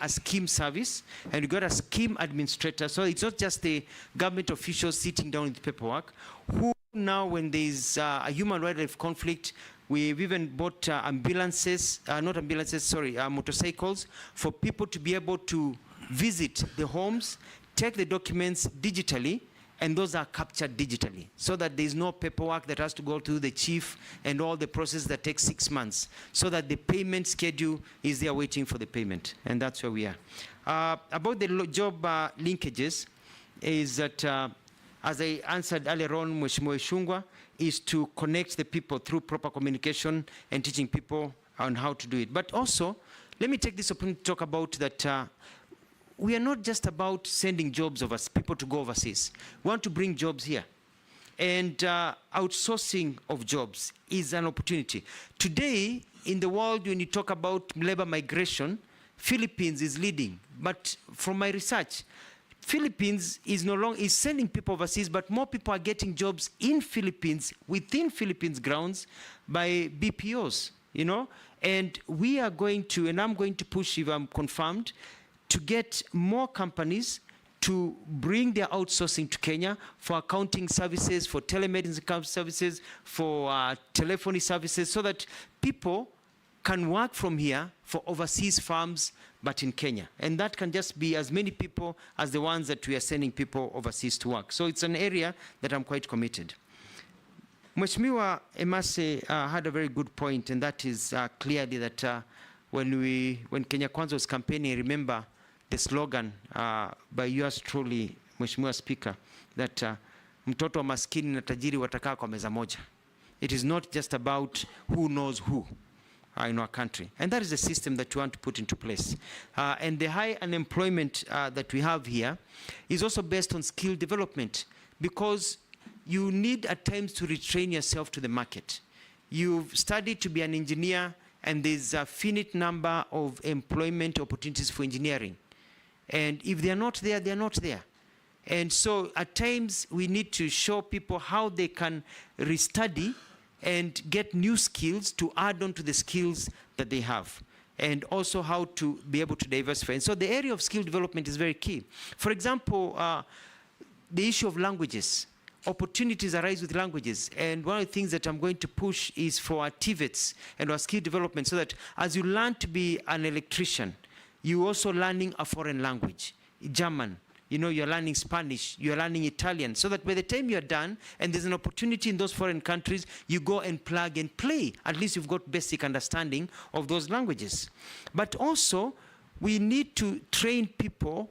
a scheme service, and we got a scheme administrator. So it's not just the government officials sitting down with paperwork. Who now, when there's a human wildlife conflict, we've even bought motorcycles for people to be able to visit the homes, take the documents digitally, and those are captured digitally, so that there's no paperwork that has to go to the chief and all the process that takes 6 months, so that the payment schedule is there waiting for the payment, and that's where we are. About the job linkages, is that, as I answered earlier on, Mheshimiwa Ishungwa, is to connect the people through proper communication and teaching people on how to do it. But also, let me take this opportunity to talk about that we are not just about sending jobs people to go overseas. We want to bring jobs here. And outsourcing of jobs is an opportunity. Today, in the world, when you talk about labor migration, Philippines is leading. But from my research, Philippines is no longer sending people overseas, but more people are getting jobs in Philippines, within Philippines grounds, by BPOs, you know? And we are going to, and I'm going to push, if I'm confirmed, to get more companies to bring their outsourcing to Kenya for accounting services, for telemedicine services, for telephony services, so that people can work from here for overseas firms, but in Kenya. And that can just be as many people as the ones that we are sending people overseas to work. So it's an area that I'm quite committed. Mheshimiwa Emase had a very good point, and that is clearly that when Kenya Kwanza was campaigning, remember the slogan by yours truly, Mheshimiwa Speaker, that mtoto wa maskini na tajiri watakaa kwa meza moja. It is not just about who knows who in our country. And that is the system that we want to put into place. And the high unemployment that we have here is also based on skill development, because you need at times to retrain yourself to the market. You've studied to be an engineer, and there's a finite number of employment opportunities for engineering. And if they're not there, they're not there. And so at times we need to show people how they can restudy and get new skills to add on to the skills that they have, and also how to be able to diversify. And so the area of skill development is very key. For example, the issue of languages. Opportunities arise with languages, and one of the things that I'm going to push is for our TVETs and our skill development, so that as you learn to be an electrician, you're also learning a foreign language, German, you know, you're learning Spanish, you're learning Italian, so that by the time you're done and there's an opportunity in those foreign countries, you go and plug and play. At least you've got basic understanding of those languages. But also, we need to train people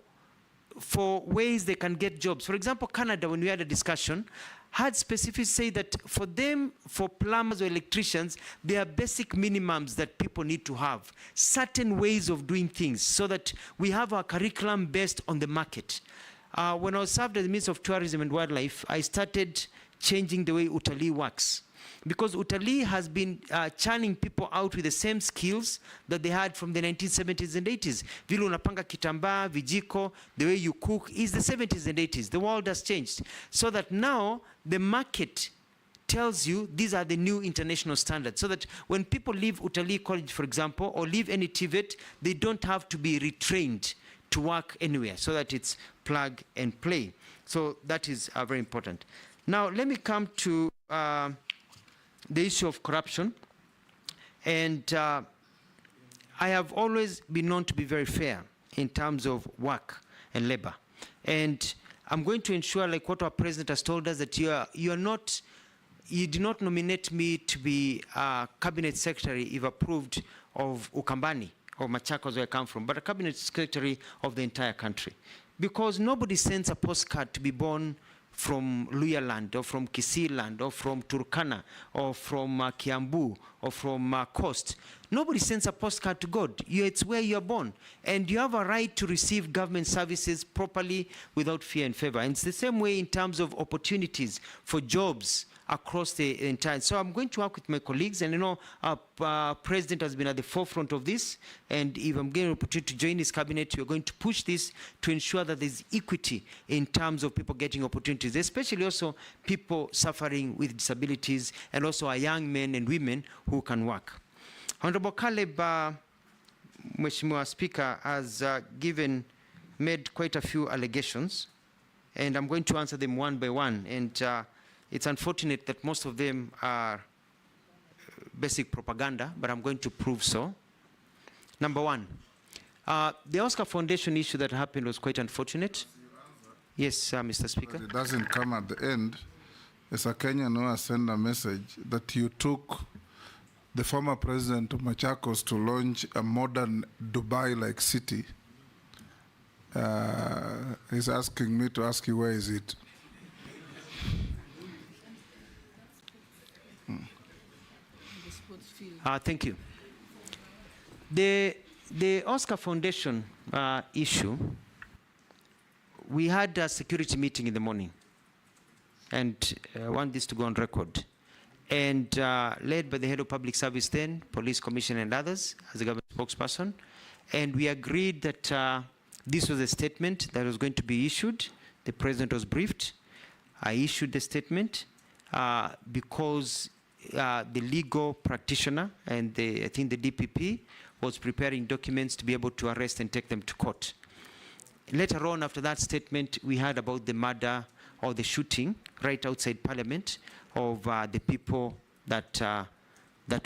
for ways they can get jobs. For example, Canada, when we had a discussion, had specifically said that for them, for plumbers or electricians, there are basic minimums that people need to have, certain ways of doing things, so that we have our curriculum based on the market. When I was served as the Minister of Tourism and Wildlife, I started changing the way utalii works. Because utalii has been churning people out with the same skills that they had from the 1970s and 80s. Vile unapanga kitambaa, vijiko, the way you cook is the 70s and 80s. The world has changed. So that now the market tells you these are the new international standards. So that when people leave utalii college, for example, or leave any TVET, they don't have to be retrained to work anywhere. So that it's plug and play. So that is very important. Now let me come to the issue of corruption. And I have always been known to be very fair in terms of work and labor. And I'm going to ensure, like what our president has told us, that you are not you did not nominate me to be a cabinet secretary if approved of Ukambani or Machakos where I come from, but a cabinet secretary of the entire country. Because nobody sends a postcard to be born from Luya land, or from Kisii land, or from Turkana, or from Kiambu, or from Coast. Nobody sends a postcard to God. It's where you're born. And you have a right to receive government services properly without fear and favor. And it's the same way in terms of opportunities for jobs across the entire. So I'm going to work with my colleagues, and our president has been at the forefront of this, and if I'm getting an opportunity to join his cabinet, we're going to push this to ensure that there's equity in terms of people getting opportunities, especially also people suffering with disabilities, and also our young men and women who can work. Honorable Caleb, Mheshimiwa Speaker, has made quite a few allegations, and I'm going to answer them one by one. And it's unfortunate that most of them are basic propaganda, but I'm going to prove so. Number one, the Oscar Foundation issue that happened was quite unfortunate. Yes, Mr. Speaker. But it doesn't come at the end. As a Kenyan who has sent a message that you took the former president of Machakos to launch a modern Dubai-like city. He's asking me to ask you, where is it? Thank you. The Oscar Foundation issue, we had a security meeting in the morning, and I want this to go on record, and led by the head of public service then, police commissioner and others, as a government spokesperson, and we agreed that this was a statement that was going to be issued. The president was briefed. I issued the statement because the legal practitioner and I think the DPP was preparing documents to be able to arrest and take them to court. Later on, after that statement, we heard about the murder or the shooting right outside Parliament of the people that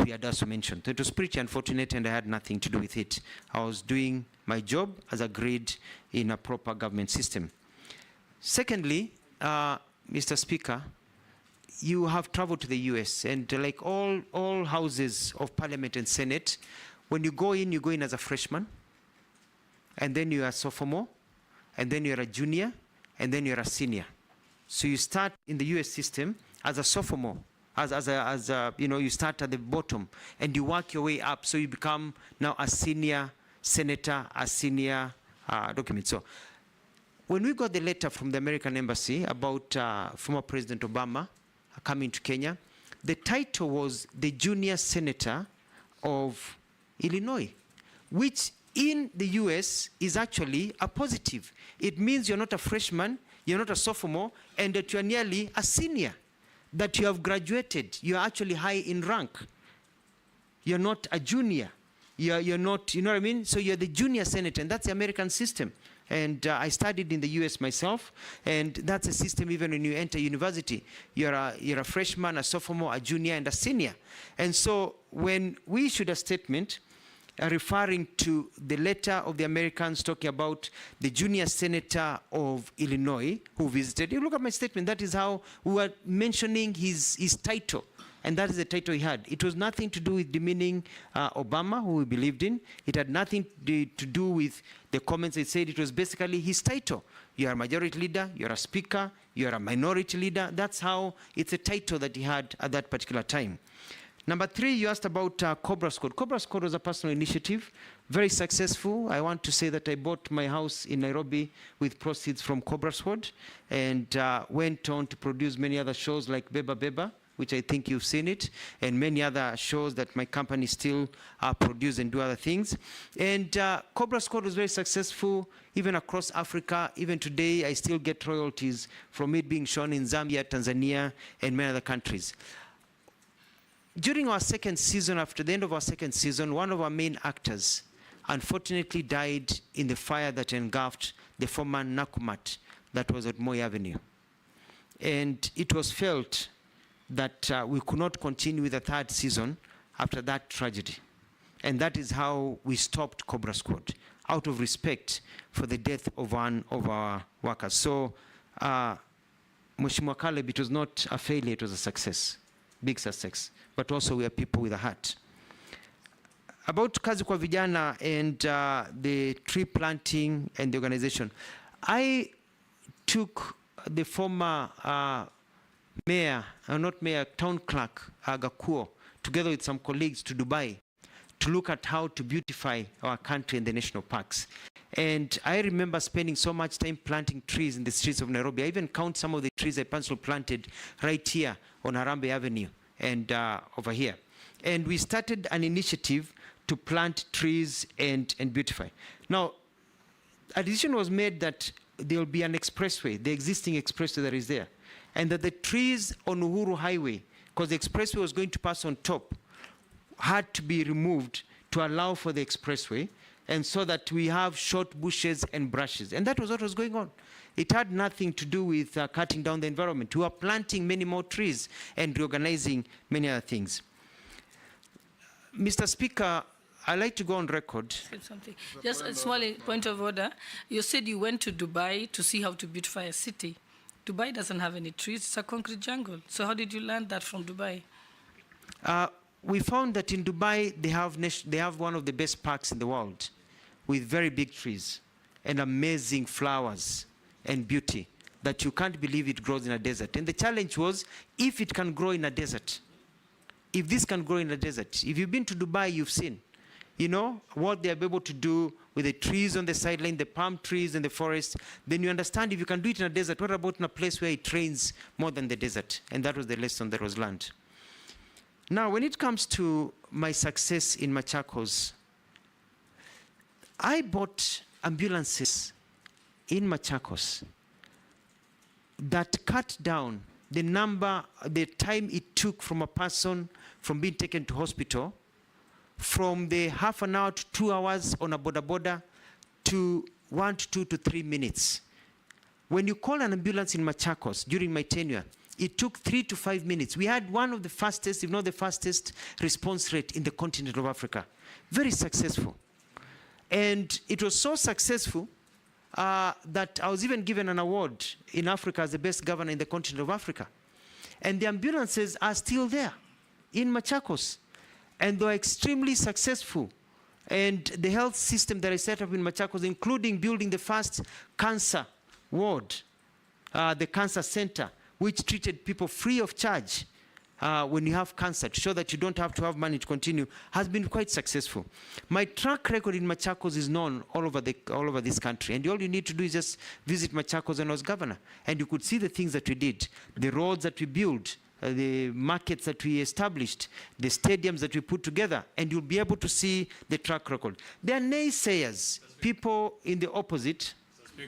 we had also mentioned. So it was pretty unfortunate, and I had nothing to do with it. I was doing my job as agreed in a proper government system. Secondly, Mr. Speaker, you have traveled to the US, and like all houses of Parliament and Senate, when you go in as a freshman, and then you're a sophomore, and then you're a junior, and then you're a senior. So you start in the US system as a sophomore, you start at the bottom, and you work your way up, so you become now a senior senator, a senior document. So when we got the letter from the American embassy about former President Obama coming to Kenya, the title was the junior senator of Illinois, which in the US is actually a positive. It means you're not a freshman, you're not a sophomore, and that you're nearly a senior, that you have graduated, you're actually high in rank. You're not a junior. You're not, you know what I mean? So you're the junior senator, and that's the American system. And I studied in the US myself, and that's a system even when you enter university. You're a freshman, a sophomore, a junior, and a senior. And so when we issued a statement referring to the letter of the Americans talking about the junior senator of Illinois who visited, you look at my statement, that is how we were mentioning his title. And that is the title he had. It was nothing to do with demeaning Obama, who we believed in. It had nothing to do with the comments they said. It was basically his title. You're a majority leader, you're a speaker, you're a minority leader. That's how it's a title that he had at that particular time. Number three, you asked about Cobra Squad. Cobra Squad was a personal initiative, very successful. I want to say that I bought my house in Nairobi with proceeds from Cobra Squad, and went on to produce many other shows like Beba Beba, which I think you've seen it, and many other shows that my company still produce and do other things. And Cobra Squad was very successful, even across Africa. Even today, I still get royalties from it being shown in Zambia, Tanzania, and many other countries. During our second season, after the end of our second season, one of our main actors unfortunately died in the fire that engulfed the former Nakumat that was at Moi Avenue. And it was felt that we could not continue with the third season after that tragedy. And that is how we stopped Cobra Squad, out of respect for the death of one of our workers. So, Mheshimiwa Caleb, it was not a failure, it was a success. big success. But also we are people with a heart. About Kazi kwa Vijana and the tree planting and the organization, I took the former mayor, not mayor, town clerk, Gakuo, together with some colleagues to Dubai to look at how to beautify our country and the national parks. And I remember spending so much time planting trees in the streets of Nairobi. I even count some of the trees I personally planted right here on Harambee Avenue and over here. And we started an initiative to plant trees and beautify. Now, a decision was made that there will be an expressway, the existing expressway that is there, and that the trees on Uhuru Highway, because the expressway was going to pass on top, had to be removed to allow for the expressway, and so that we have short bushes and brushes. And that was what was going on. It had nothing to do with cutting down the environment. We were planting many more trees and reorganizing many other things. Mr. Speaker, I'd like to go on record. Something. Just a small point of order. You said you went to Dubai to see how to beautify a city. Dubai doesn't have any trees. It's a concrete jungle. So how did you learn that from Dubai? We found that in Dubai, they have one of the best parks in the world with very big trees and amazing flowers and beauty that you can't believe it grows in a desert. And the challenge was, if it can grow in a desert, if this can grow in a desert, if you've been to Dubai, you've seen, you know, what they're able to do with the trees on the sideline, the palm trees and the forest, then you understand if you can do it in a desert, what about in a place where it rains more than the desert? And that was the lesson that was learned. Now, when it comes to my success in Machakos, I bought ambulances in Machakos that cut down the time it took from a person from being taken to hospital from the half an hour to 2 hours on a boda to 1 to 2 to 3 minutes. When you call an ambulance in Machakos during my tenure, it took 3 to 5 minutes. We had one of the fastest, if not the fastest, response rate in the continent of Africa. Very successful. And it was so successful that I was even given an award in Africa as the best governor in the continent of Africa. And the ambulances are still there in Machakos. And they are extremely successful. And the health system that I set up in Machakos, including building the first cancer ward, the cancer center, which treated people free of charge when you have cancer, to show that you don't have to have money to continue, has been quite successful. My track record in Machakos is known all over this country. And all you need to do is just visit Machakos when I was governor. And you could see the things that we did, the roads that we built, the markets that we established, the stadiums that we put together, and you'll be able to see the track record. There are naysayers, people in the opposite.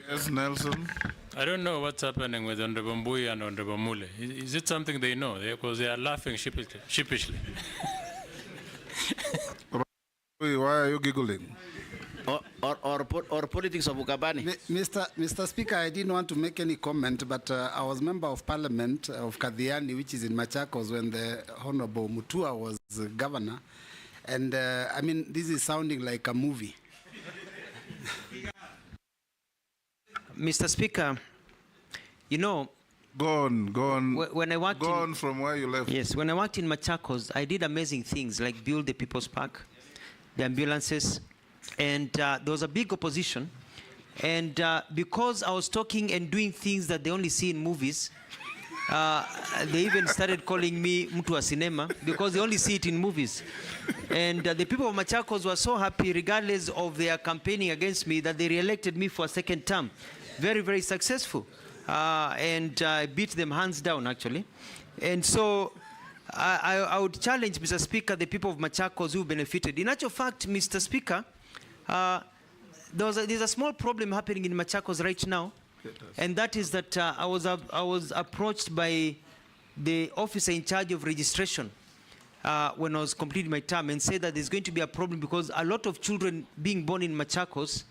Yes, Nelson. I don't know what's happening with Honorable Mbui and Honorable Mule. Is it something they know? Because they are laughing sheepishly. Why are you giggling? Or politics of Ukabani. Mr. Speaker, I didn't want to make any comment, but I was member of parliament of Kadhiani, which is in Machakos, when the Honorable Mutua was governor. And I mean, this is sounding like a movie. Mr. Speaker, you know, Go on. When I worked from where you left. Yes, when I worked in Machakos, I did amazing things like build the People's Park, the ambulances, and there was a big opposition. And because I was talking and doing things that they only see in movies, they even started calling me Mutua Cinema because they only see it in movies. And the people of Machakos were so happy, regardless of their campaigning against me, that they re-elected me for a second term. Very, very successful. And I beat them hands down, actually. And so I would challenge, Mr. Speaker, the people of Machakos who benefited. In actual fact, Mr. Speaker, there's a small problem happening in Machakos right now. And that is that I was approached by the officer in charge of registration when I was completing my term, and said that there's going to be a problem because a lot of children being born in Machakos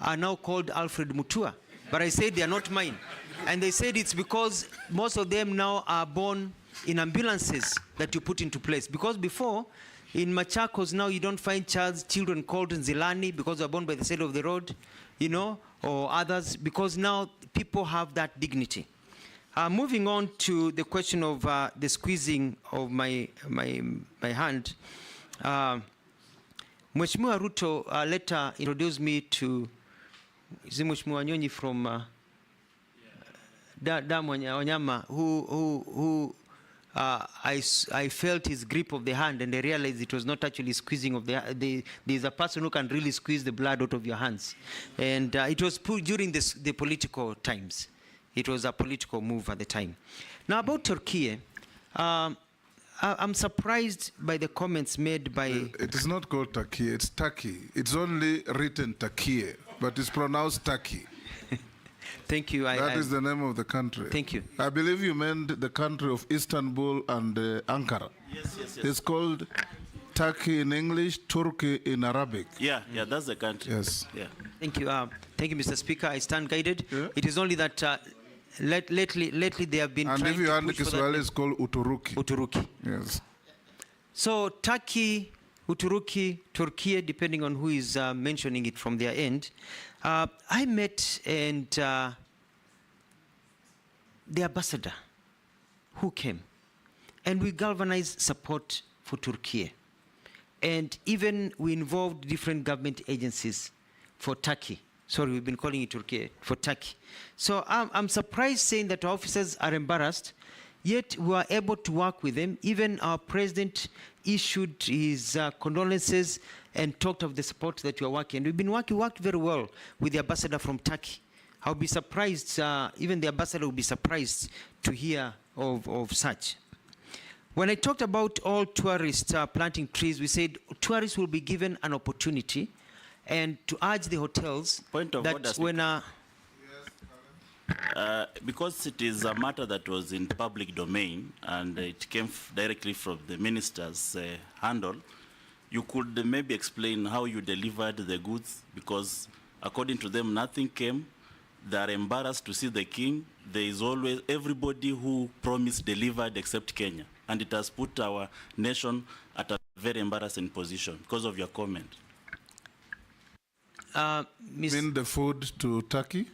are now called Alfred Mutua. But I said they are not mine. And they said it's because most of them now are born in ambulances that you put into place. Because before, in Machakos now you don't find children called Nzilani because they're born by the side of the road, you know, or others, because now people have that dignity. Moving on to the question of the squeezing of my hand, Mheshimiwa Ruto later introduced me to Mheshimiwa Nyonyi from Wanyama, who I felt his grip of the hand, and I realized it was not actually squeezing of there's a person who can really squeeze the blood out of your hands. And it was put during the political times. It was a political move at the time. Now about Turkey, I'm surprised by the comments made by... It is not called Turkey, it's Turkey. It's only written Turkey, but it's pronounced Turkey. Thank you. That is the name of the country. Thank you. I believe you meant the country of Istanbul and Ankara. Yes. It's called Turkey in English, Turkey in Arabic. Yeah, that's the country. Yes. Yeah. Thank you. Thank you, Mr. Speaker. I stand guided. Yeah. It is only that lately they have been and trying if you to hand push for Kiswahili, that. it's called Uturuki. Uturuki. Yes. So Turkey, Uturuki, Turkey, depending on who is mentioning it from their end. I met and the ambassador who came, and we galvanized support for Turkey. And even we involved different government agencies for Turkey. Sorry, we've been calling it Turkey, for Turkey. So I'm surprised saying that our officers are embarrassed, yet we are able to work with them. Even our president issued his condolences and talked of the support that we are working. We've been worked very well with the ambassador from Turkey. I'll be surprised, even the ambassador will be surprised to hear of such. When I talked about all tourists planting trees, we said tourists will be given an opportunity, and to urge the hotels that when because it is a matter that was in public domain and it came directly from the minister's handle, you could maybe explain how you delivered the goods, because according to them, nothing came. They are embarrassed to see the king. There is always everybody who promised delivered except Kenya. And it has put our nation at a very embarrassing position because of your comment. Mean the food to Turkey?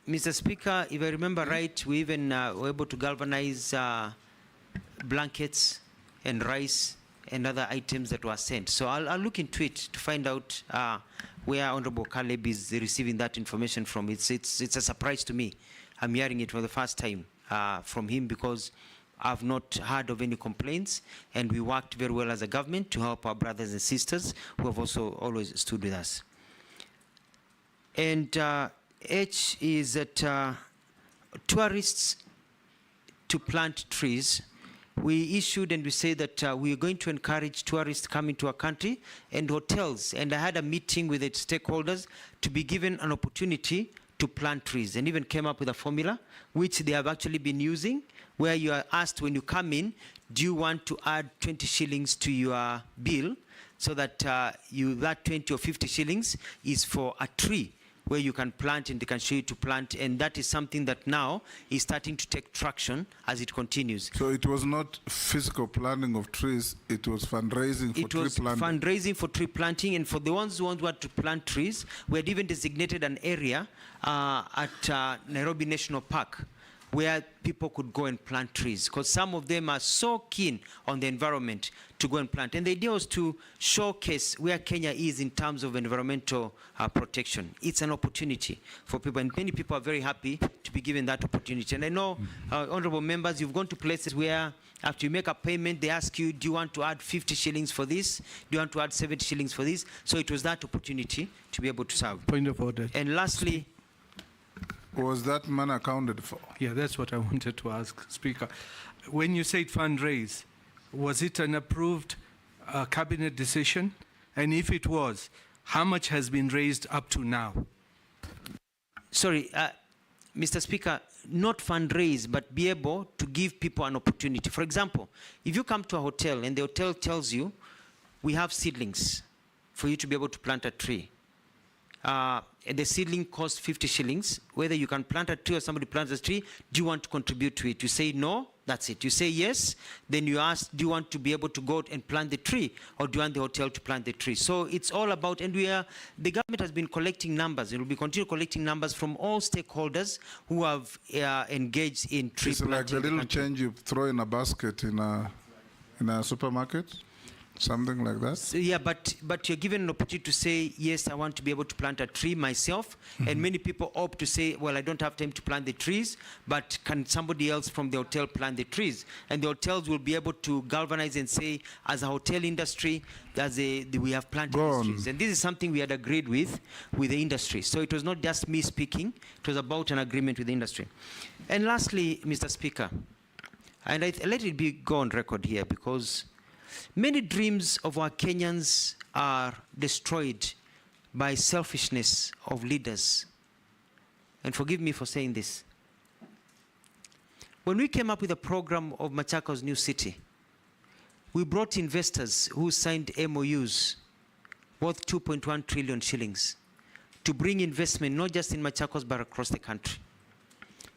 Mr. Speaker, if I remember right, we even were able to galvanize blankets and rice and other items that were sent. So I'll look into it to find out where Honorable Caleb is receiving that information from. It's a surprise to me. I'm hearing it for the first time from him, because I've not heard of any complaints, and we worked very well as a government to help our brothers and sisters who have also always stood with us. And H is that tourists to plant trees. We issued and we say that we are going to encourage tourists coming to our country and hotels. And I had a meeting with the stakeholders to be given an opportunity to plant trees, and even came up with a formula which they have actually been using, where you are asked when you come in, do you want to add 20 shillings to your bill, so that that 20 or 50 shillings is for a tree where you can plant, and they can show you to plant. And that is something that now is starting to take traction as it continues. So it was not physical planting of trees, it was fundraising for tree planting. It was fundraising for tree planting, and for the ones who want to plant trees, we had even designated an area at Nairobi National Park where people could go and plant trees, because some of them are so keen on the environment to go and plant. And the idea was to showcase where Kenya is in terms of environmental protection. It's an opportunity for people, and many people are very happy to be given that opportunity. And I know, honorable members, you've gone to places where after you make a payment, they ask you, do you want to add 50 shillings for this? Do you want to add 70 shillings for this? So it was that opportunity to be able to serve. Point of order. And lastly, was that money accounted for? Yeah, that's what I wanted to ask, Speaker. When you said fundraise, was it an approved cabinet decision? And if it was, how much has been raised up to now? Sorry, Mr. Speaker, not fundraise, but be able to give people an opportunity. For example, if you come to a hotel and the hotel tells you, we have seedlings for you to be able to plant a tree. The seedling costs 50 shillings. Whether you can plant a tree or somebody plants a tree, do you want to contribute to it? You say no, That's it. You say yes, then you ask, do you want to be able to go and plant the tree, or do you want the hotel to plant the tree? So it's all about, and the government has been collecting numbers. It will be continue collecting numbers from all stakeholders who have engaged in tree It's planting. like the little change you throw in a basket in a supermarket, something like that. So, yeah, but you're given an opportunity to say, yes, I want to be able to plant a tree myself. And many people opt to say, well, I don't have time to plant the trees, but can somebody else from the hotel plant the trees? And the hotels will be able to galvanize and say, as a hotel industry, we have planted these trees. And this is something we had agreed with the industry. So it was not just me speaking, it was about an agreement with the industry. And lastly, Mr. Speaker, and let it go on record here, because many dreams of our Kenyans are destroyed by selfishness of leaders. And forgive me for saying this. When we came up with a program of Machakos New City, we brought investors who signed MOUs worth 2.1 trillion shillings to bring investment not just in Machakos but across the country,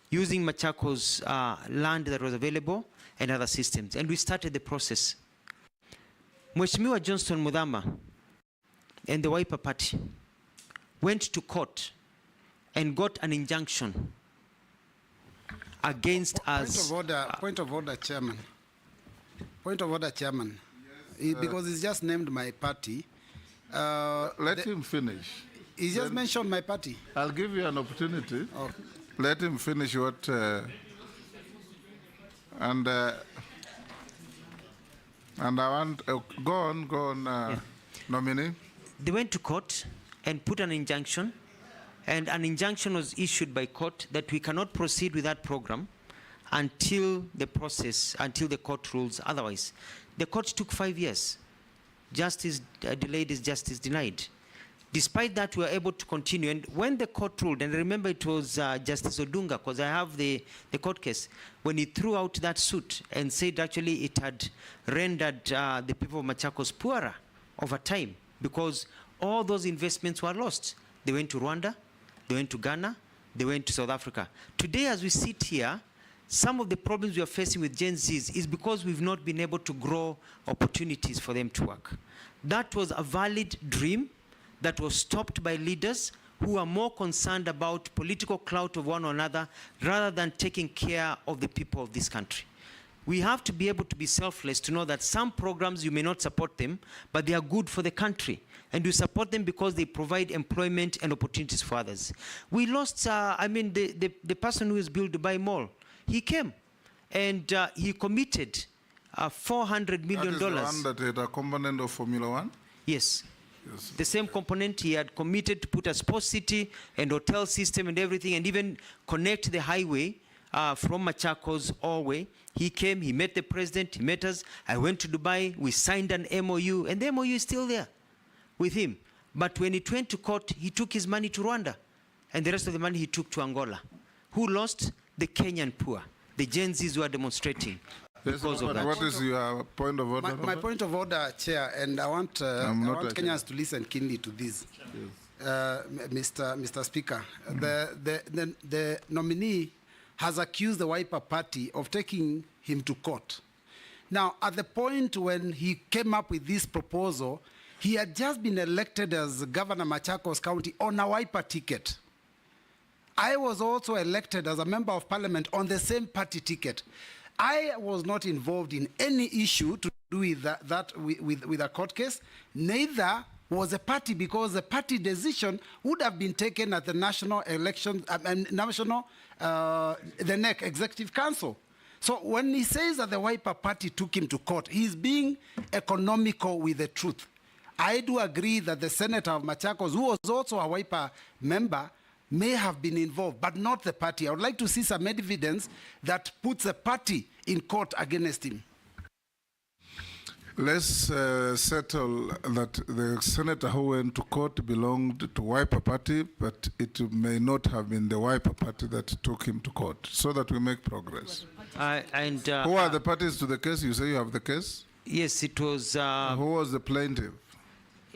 using Machakos land that was available and other systems. And we started the process. Mheshimiwa Johnston Muthama and the Wiper Party went to court and got an injunction against us. Point of order, Chairman. Point of order, Chairman. Because he's just named my party. Let him finish. He just mentioned my party. I'll give you an opportunity. Okay. Let him finish what... And I want, go on, nominee. They went to court and put an injunction, and an injunction was issued by court that we cannot proceed with that program until the court rules otherwise. The court took 5 years. Justice delayed is justice denied. Despite that, we were able to continue. And when the court ruled, and remember it was Justice Odunga, because I have the court case, when he threw out that suit and said actually it had rendered the people of Machakos poorer over time, because all those investments were lost. They went to Rwanda, they went to Ghana, they went to South Africa. Today, as we sit here, some of the problems we are facing with Gen Zs is because we've not been able to grow opportunities for them to work. That was a valid dream that was stopped by leaders who are more concerned about political clout of one another rather than taking care of the people of this country. We have to be able to be selfless, to know that some programs you may not support them, but they are good for the country. And you support them because they provide employment and opportunities for others. We lost, the person who has built Dubai Mall, he came and he committed $400 million. That is the one that had a component of Formula One? Yes. The same component. He had committed to put a sports city and hotel system and everything, and even connect the highway from Machakos all the way. He came, he met the president, he met us. I went to Dubai, we signed an MOU, and the MOU is still there with him. But when it went to court, he took his money to Rwanda, and the rest of the money he took to Angola. Who lost? The Kenyan poor. The Gen Zs who are demonstrating. Because of that. What is your point of order? My point of order, Chair, and I want Kenyans to listen keenly to this. Yes. Mr. Speaker, the nominee has accused the Wiper Party of taking him to court. Now, at the point when he came up with this proposal, he had just been elected as Governor Machakos County on a Wiper ticket. I was also elected as a member of parliament on the same party ticket. I was not involved in any issue to do with with a court case. Neither was the party, because the party decision would have been taken at the national election, the NEC Executive Council. So when he says that the Wiper Party took him to court, he's being economical with the truth. I do agree that the senator of Machakos, who was also a Wiper member, may have been involved, but not the party. I would like to see some evidence that puts the party in court against him. Let's settle that the senator who went to court belonged to Wiper Party, but it may not have been the Wiper Party that took him to court, so that we make progress. Who are the parties to the case? You say you have the case? Yes, it was... who was the plaintiff?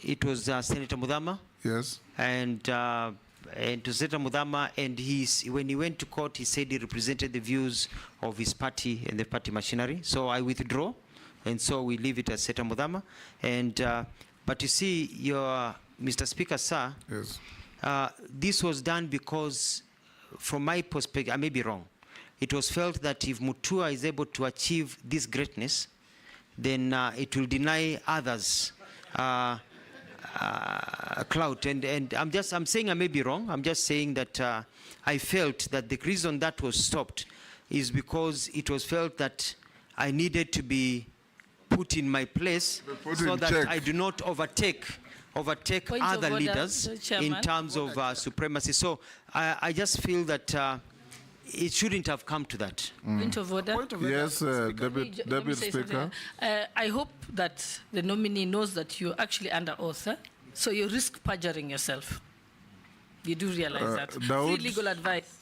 It was Senator Muthama. Yes. And and to Senator Mudhama, and when he went to court, he said he represented the views of his party and the party machinery. So I withdraw, and so we leave it as Senator Mudhama. And but you see, Mr. Speaker, sir, yes. This was done because, from my perspective, I may be wrong. It was felt that if Mutua is able to achieve this greatness, then it will deny others clout. And I'm saying I may be wrong. I'm just saying that I felt that the reason that was stopped is because it was felt that I needed to be put in my place so that check. I do not overtake Point other of order, leaders in terms of supremacy. So I just feel that it shouldn't have come to that. Point of order. Yes, Let me Deputy say Speaker. something. I hope that the nominee knows that you're actually under oath, so you risk perjuring yourself. You do realize that. Dawood? Free legal advice.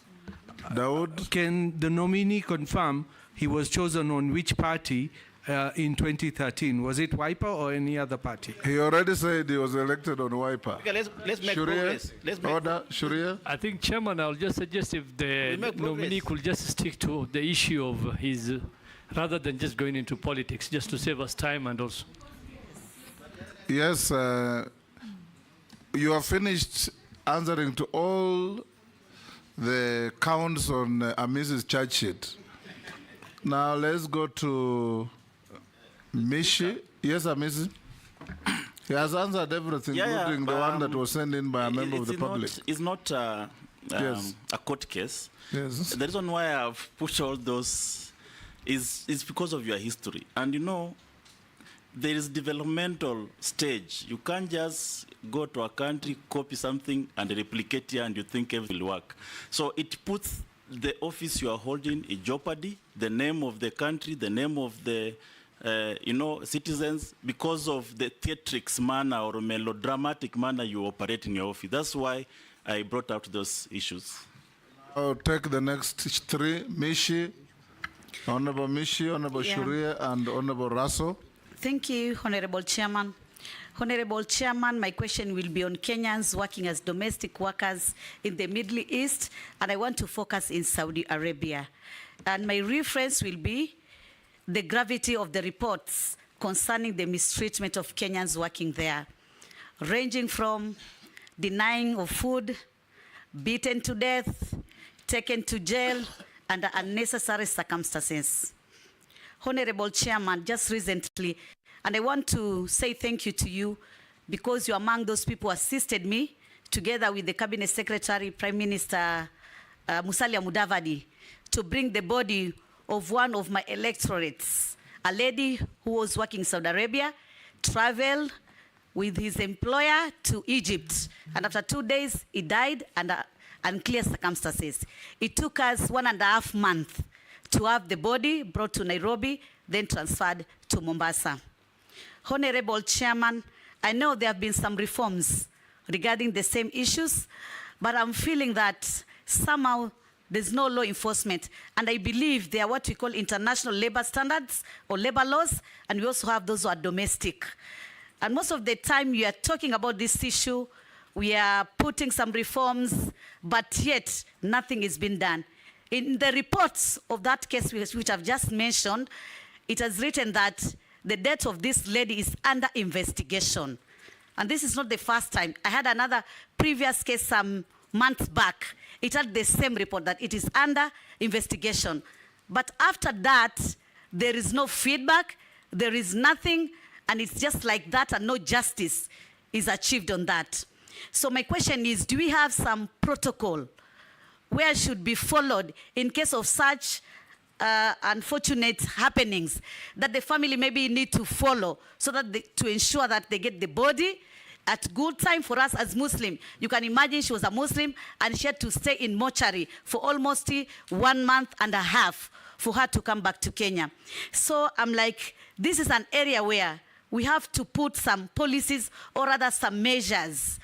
Dawood? Can the nominee confirm he was chosen on which party in 2013? Was it Wiper or any other party? He already said he was elected on Wiper. Okay, let's make progress. Order, Shuria. I think, Chairman, I'll just suggest if the nominee could just stick to the issue of his, rather than just going into politics, just to save us time and also. Yes, you have finished answering to all the counts on Amizi's charge sheet. Now let's go to Mishi. Yes, Amizi. He has answered everything, including the one that was sent in by a member of the public. It's not Yes. a court case. Yes. The reason why I've put all those is because of your history. And you know, there is developmental stage. You can't just go to a country, copy something, and replicate here, and you think everything will work. So it puts the office you are holding in jeopardy, the name of the country, the name of the citizens, because of the theatrics manner or melodramatic manner you operate in your office. That's why I brought out those issues. I'll take the next three. Mishi, Honorable Mishi, Honorable Shuria, and Honorable Raso. Thank you, Honorable Chairman. Honorable Chairman, my question will be on Kenyans working as domestic workers in the Middle East, and I want to focus in Saudi Arabia. And my reference will be the gravity of the reports concerning the mistreatment of Kenyans working there, ranging from denying of food, beaten to death, taken to jail under unnecessary circumstances. Honorable Chairman, just recently, and I want to say thank you to you because you're among those people who assisted me together with the Cabinet Secretary, Prime Minister Musalia Mudavadi, to bring the body of one of my electorates, a lady who was working in Saudi Arabia, traveled with his employer to Egypt, and after 2 days, he died under unclear circumstances. It took us 1.5 months to have the body brought to Nairobi, then transferred to Mombasa. Honorable Chairman, I know there have been some reforms regarding the same issues, but I'm feeling that somehow there's no law enforcement, and I believe they are what we call international labor standards or labor laws, and we also have those who are domestic. And most of the time we are talking about this issue, we are putting some reforms, but yet nothing is being done. In the reports of that case which I've just mentioned, it has written that the death of this lady is under investigation. And this is not the first time. I had another previous case some months back. It had the same report that it is under investigation. But after that, there is no feedback, there is nothing, and it's just like that, and no justice is achieved on that. So my question is, do we have some protocol where should be followed in case of such unfortunate happenings that the family maybe need to follow so that to ensure that they get the body at good time? For us as Muslim, you can imagine she was a Muslim and she had to stay in mortuary for almost 1.5 months for her to come back to Kenya. So I'm like, this is an area where we have to put some policies or rather some measures.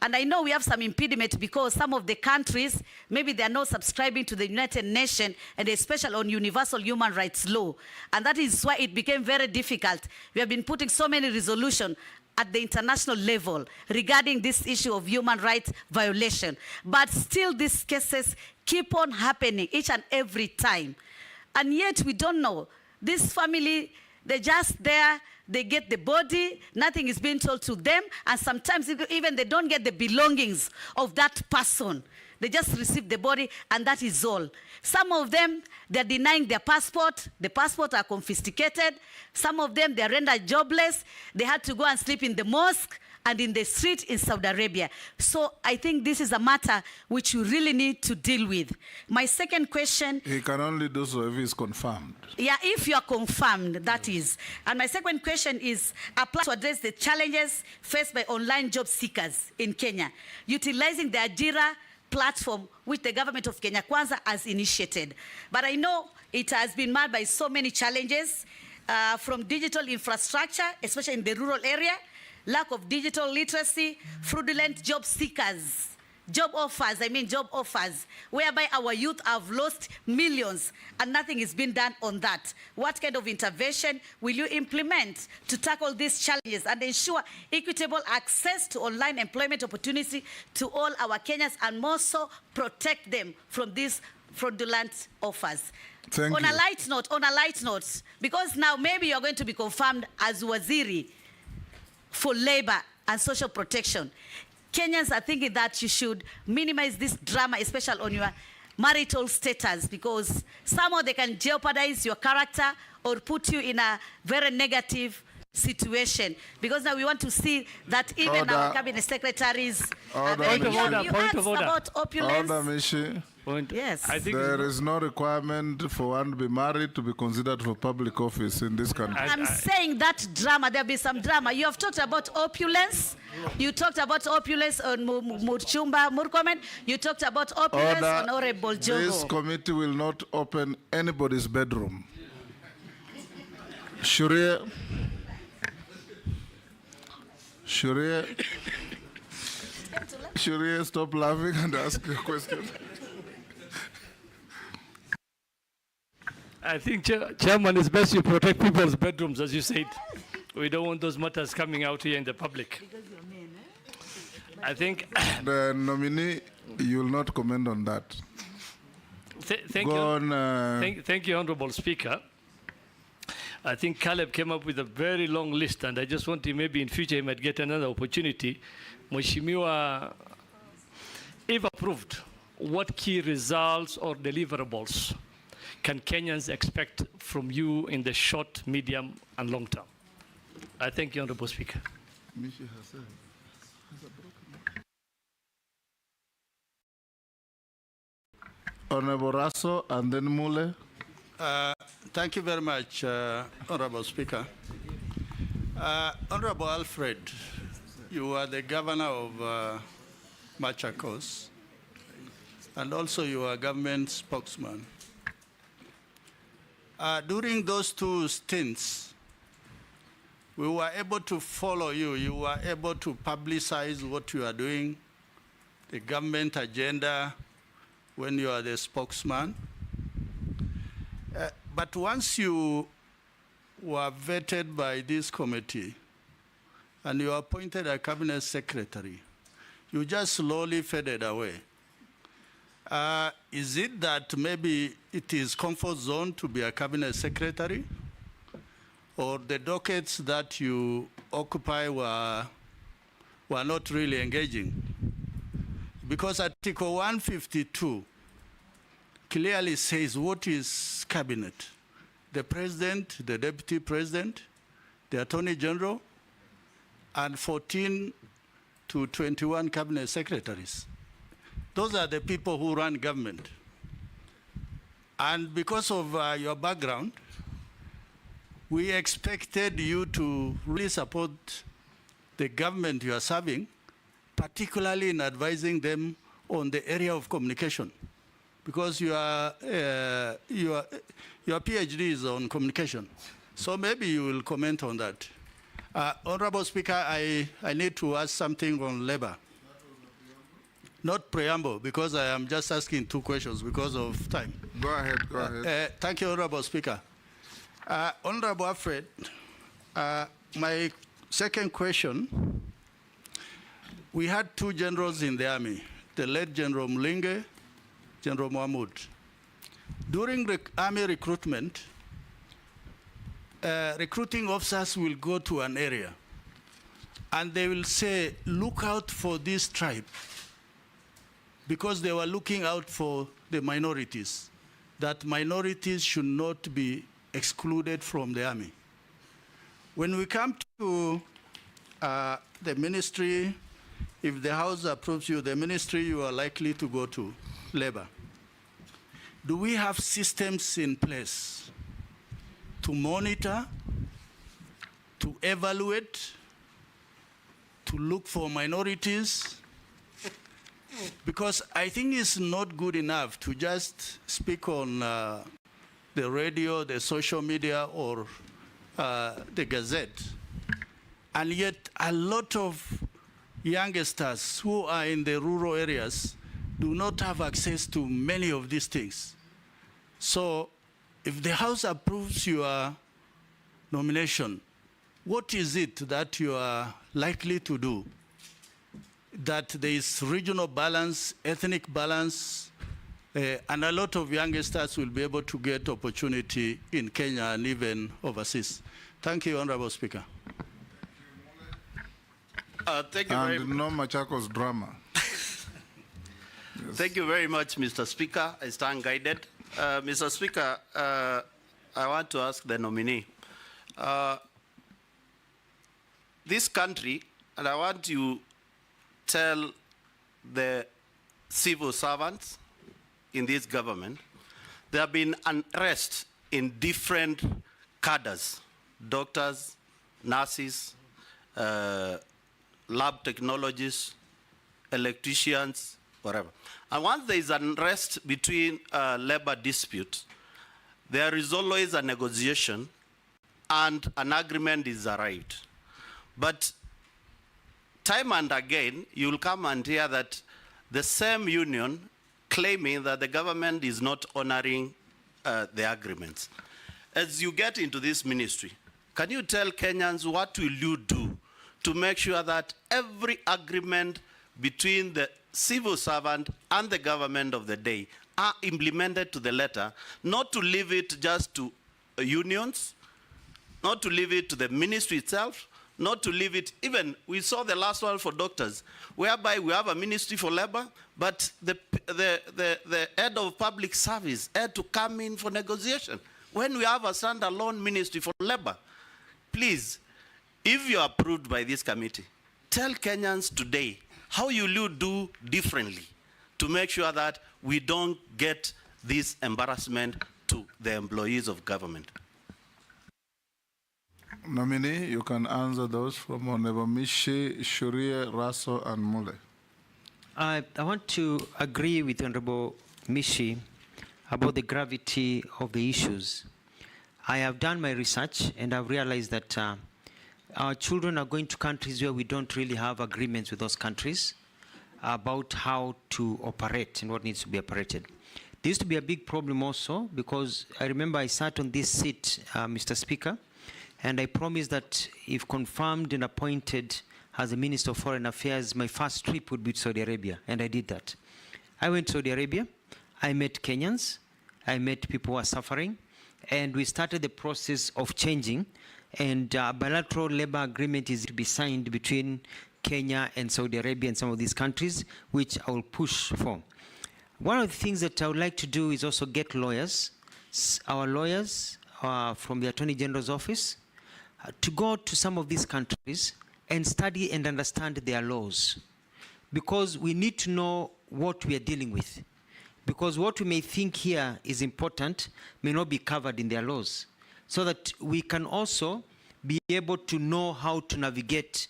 And I know we have some impediment because some of the countries, maybe they are not subscribing to the United Nations and especially on universal human rights law. And that is why it became very difficult. We have been putting so many resolutions at the international level regarding this issue of human rights violation. But still these cases keep on happening each and every time. And yet we don't know. This family, they're just there, they get the body, nothing is being told to them, and sometimes even they don't get the belongings of that person. They just receive the body, and that is all. Some of them, they're denying their passport. The passports are confiscated. Some of them, they're rendered jobless. They had to go and sleep in the mosque and in the street in Saudi Arabia. So I think this is a matter which you really need to deal with. My second question... He can only do so if he's confirmed. Yeah, if you are confirmed, that is. And my second question is a plan to address the challenges faced by online job seekers in Kenya, utilizing the Ajira platform which the government of Kenya Kwanza has initiated. But I know it has been marred by so many challenges, from digital infrastructure, especially in the rural area, lack of digital literacy, fraudulent job seekers, job offers, whereby our youth have lost millions and nothing is being done on that. What kind of intervention will you implement to tackle these challenges and ensure equitable access to online employment opportunity to all our Kenyans, and more so protect them from these fraudulent offers? Thank on you. a light note, because now maybe you're going to be confirmed as Waziri for Labor and Social Protection. Kenyans are thinking that you should minimize this drama, especially on your marital status, because somehow they can jeopardize your character or put you in a very negative situation. Because now we want to see that even our cabinet secretaries are very Point of order. about opulence. Order, Mishi. Yes. I think There is no requirement for one to be married to be considered for public office in this country. I'm saying that drama, there'll be some drama. You have talked about opulence. You talked about opulence on Murchumba Murkomen. You talked about opulence on Honorable Jogo. This committee will not open anybody's bedroom. Shuria, stop laughing and ask your question. I think, Chairman, it's best you protect people's bedrooms, as you said. We don't want those matters coming out here in the public. I think... The nominee, you will not comment on that. Thank you, Honorable Speaker. I think Caleb came up with a very long list, and I just want to, maybe in future he might get another opportunity. Mheshimiwa, if approved, what key results or deliverables can Kenyans expect from you in the short, medium, and long term? I thank you, Honorable Speaker. Honorable Rasso, and then Mule. Thank you very much, Honorable Speaker. Honorable Alfred, you are the governor of Machakos, and also you are government spokesman. During those two stints, we were able to follow you. You were able to publicize what you are doing, the government agenda, when you are the spokesman. But once you were vetted by this committee and you appointed a cabinet secretary, you just slowly faded away. Is it that maybe it is comfort zone to be a cabinet secretary? Or the dockets that you occupy were not really engaging? Because Article 152 clearly says what is cabinet. The president, the deputy president, the attorney general, and 14 to 21 cabinet secretaries. Those are the people who run government. And because of your background, we expected you to really support the government you are serving, particularly in advising them on the area of communication. Because your PhD is on communication. So maybe you will comment on that. Honorable Speaker, I need to ask something on labor. Not preamble, because I am just asking two questions because of time. Go ahead. Thank you, Honorable Speaker. Honorable Alfred, my Second question, we had two generals in the army, the late General Mlinge, General Mahmoud. During the army recruitment, recruiting officers will go to an area and they will say, look out for this tribe, because they were looking out for the minorities, that minorities should not be excluded from the army. When we come to the ministry, if the House approves you, the ministry you are likely to go to, labor. Do we have systems in place to monitor, to evaluate, to look for minorities? Because I think it's not good enough to just speak on the radio, the social media, or the Gazette. And yet a lot of youngsters who are in the rural areas do not have access to many of these things. So if the House approves your nomination, what is it that you are likely to do? That there is regional balance, ethnic balance, and a lot of youngsters will be able to get opportunity in Kenya and even overseas. Thank you, Honorable Speaker. Thank you very much. And no Machakos drama. Thank you very much, Mr. Speaker. I stand guided. Mr. Speaker, I want to ask the nominee. This country, and I want you tell the civil servants in this government, there have been unrest in different cadres, doctors, nurses, lab technologists, electricians, whatever. And once there is unrest between labor disputes, there is always a negotiation and an agreement is arrived. But time and again, you will come and hear that the same union claiming that the government is not honoring the agreements. As you get into this ministry, can you tell Kenyans what will you do to make sure that every agreement between the civil servant and the government of the day are implemented to the letter, not to leave it just to unions, not to leave it to the ministry itself, not to leave it, even, we saw the last one for doctors, whereby we have a ministry for labor, but the head of public service had to come in for negotiation. When we have a standalone ministry for labor, please, if you are approved by this committee, tell Kenyans today how will you do differently to make sure that we don't get this embarrassment to the employees of government. Nominee, you can answer those from Honorable Mishi, Shuria, Raso, and Mule. I want to agree with Honorable Mishi about the gravity of the issues. I have done my research and I've realized that our children are going to countries where we don't really have agreements with those countries about how to operate and what needs to be operated. There used to be a big problem also because I remember I sat on this seat, Mr. Speaker, and I promised that if confirmed and appointed as the Minister of Foreign Affairs, my first trip would be to Saudi Arabia, and I did that. I went to Saudi Arabia, I met Kenyans, I met people who are suffering, and we started the process of changing, and a bilateral labor agreement is to be signed between Kenya and Saudi Arabia and some of these countries, which I will push for. One of the things that I would like to do is also get lawyers, our lawyers from the Attorney General's office, to go to some of these countries and study and understand their laws. Because we need to know what we are dealing with. Because what we may think here is important may not be covered in their laws. So that we can also be able to know how to navigate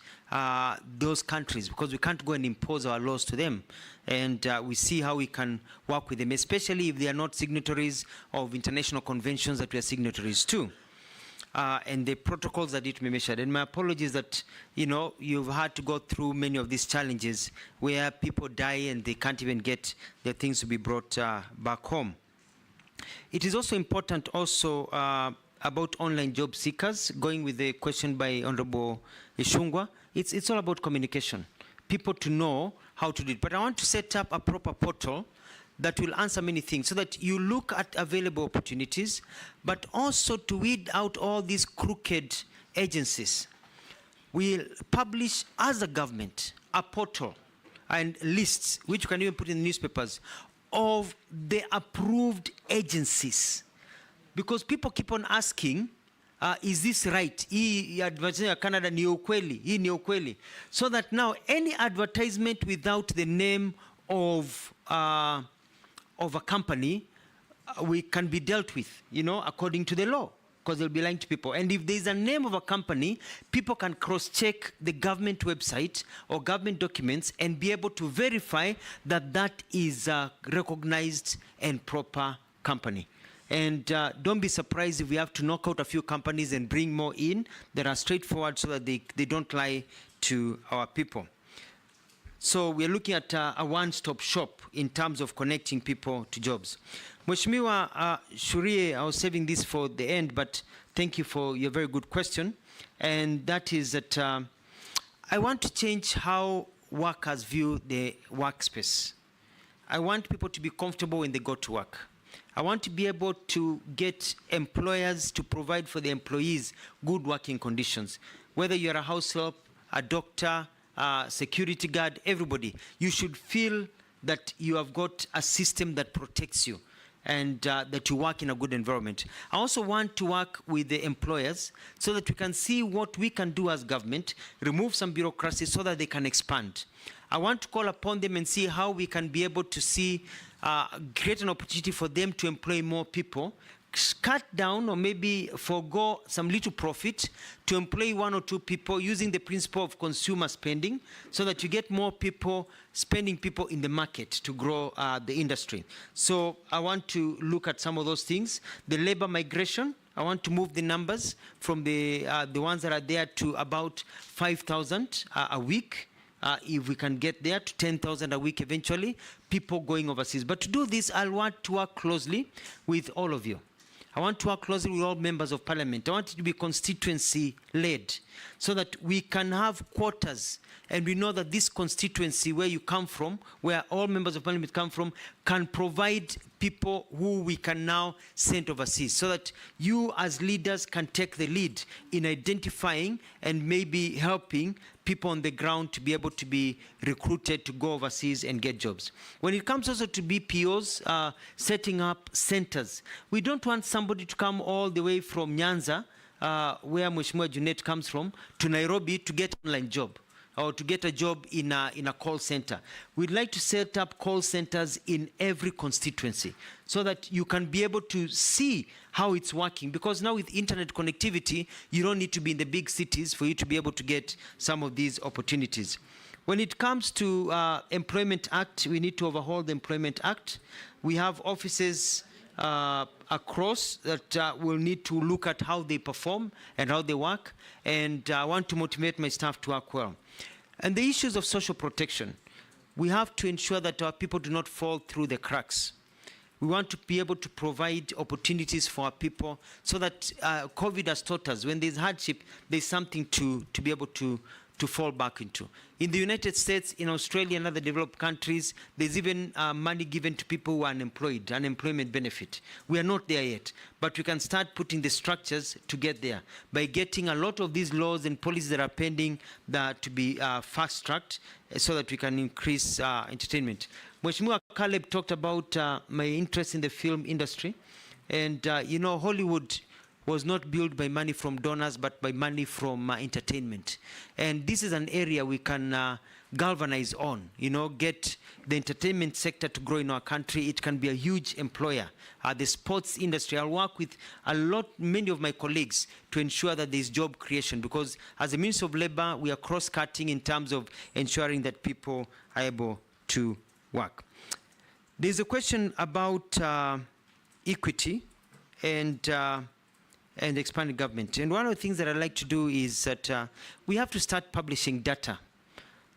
those countries, because we can't go and impose our laws to them. And we see how we can work with them, especially if they are not signatories of international conventions that we are signatories to. And the protocols that need to be measured. And my apologies that, you know, you've had to go through many of these challenges where people die and they can't even get their things to be brought back home. It is also important also about online job seekers, going with the question by Honorable Ishungwa, it's all about communication. People to know how to do it. But I want to set up a proper portal that will answer many things so that you look at available opportunities, but also to weed out all these crooked agencies. We'll publish as a government a portal and lists, which you can even put in the newspapers, of the approved agencies. Because people keep on asking, is this right? Hii advertising ya Canada ni ukweli, hii ni ukweli. So that now any advertisement without the name of a company, we can be dealt with, you know, according to the law, because they'll be lying to people. And if there's a name of a company, people can cross-check the government website or government documents and be able to verify that that is a recognized and proper company. And don't be surprised if we have to knock out a few companies and bring more in that are straightforward so that they don't lie to our people. So we're looking at a one-stop shop in terms of connecting people to jobs. Mheshimiwa Shurie, I was saving this for the end, but thank you for your very good question. And that is that I want to change how workers view the workspace. I want people to be comfortable when they go to work. I want to be able to get employers to provide for the employees good working conditions. Whether you're a house help, a doctor, security guard, everybody, you should feel that you have got a system that protects you and that you work in a good environment. I also want to work with the employers so that we can see what we can do as government, remove some bureaucracy so that they can expand. I want to call upon them and see how we can be able to see, create an opportunity for them to employ more people, cut down or maybe forego some little profit to employ 1 or 2 people using the principle of consumer spending so that you get more people, spending people in the market to grow the industry. So I want to look at some of those things. The labor migration, I want to move the numbers from the ones that are there to about 5,000 a week. If we can get there to 10,000 a week eventually, people going overseas. But to do this, I want to work closely with all of you. I want to work closely with all members of parliament. I want it to be constituency-led so that we can have quotas and we know that this constituency where you come from, where all members of parliament come from, can provide people who we can now send overseas so that you as leaders can take the lead in identifying and maybe helping people on the ground to be able to be recruited to go overseas and get jobs. When it comes also to BPOs, setting up centers, we don't want somebody to come all the way from Nyanza, where Mheshimiwa Junet comes from, to Nairobi to get an online job or to get a job in a call center. We'd like to set up call centers in every constituency so that you can be able to see how it's working. Because now with internet connectivity, you don't need to be in the big cities for you to be able to get some of these opportunities. When it comes to Employment Act, we need to overhaul the Employment Act. We have offices across that will need to look at how they perform and how they work. And I want to motivate my staff to work well. And the issues of social protection, we have to ensure that our people do not fall through the cracks. We want to be able to provide opportunities for our people so that COVID has taught us when there's hardship, there's something to be able to fall back into. In the United States, in Australia and other developed countries, there's even money given to people who are unemployed, unemployment benefit. We are not there yet, but we can start putting the structures to get there by getting a lot of these laws and policies that are pending to be fast-tracked so that we can increase entertainment. Mheshimiwa Caleb talked about my interest in the film industry. And, you know, Hollywood was not built by money from donors, but by money from entertainment. And this is an area we can galvanize on, you know, get the entertainment sector to grow in our country. It can be a huge employer. The sports industry, I'll work with many of my colleagues to ensure that there's job creation, because as a Minister of Labor, we are cross-cutting in terms of ensuring that people are able to work. There's a question about equity and expanded government. And one of the things that I'd like to do is that we have to start publishing data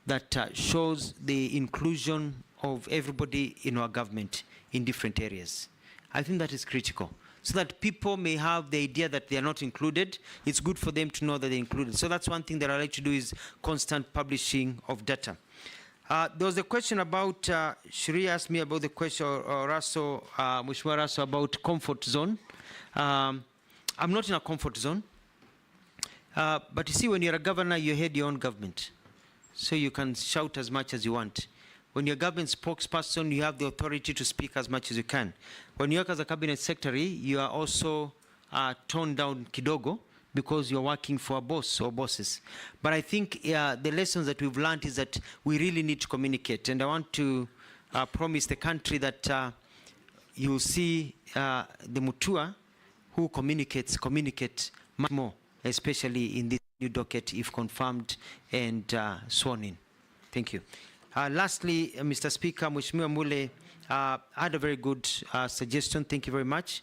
that shows the inclusion of everybody in our government in different areas. I think that is critical, so that people may have the idea that they are not included. It's good for them to know that they're included. So that's one thing that I like to do, is constant publishing of data. There was a question about, Shri asked me about the question, or Raso, Mheshimiwa Raso, about comfort zone. I'm not in a comfort zone. But you see, when you're a governor, you head your own government. So you can shout as much as you want. When you're a government spokesperson, you have the authority to speak as much as you can. When you work as a cabinet secretary, you are also toned down kidogo, because you're working for a boss or bosses. But I think the lessons that we've learned is that we really need to communicate. And I want to promise the country that you'll see the Mutua who communicate much more, especially in this new docket, if confirmed and sworn in. Thank you. Lastly, Mr. Speaker, Mheshimiwa Mule had a very good suggestion. Thank you very much.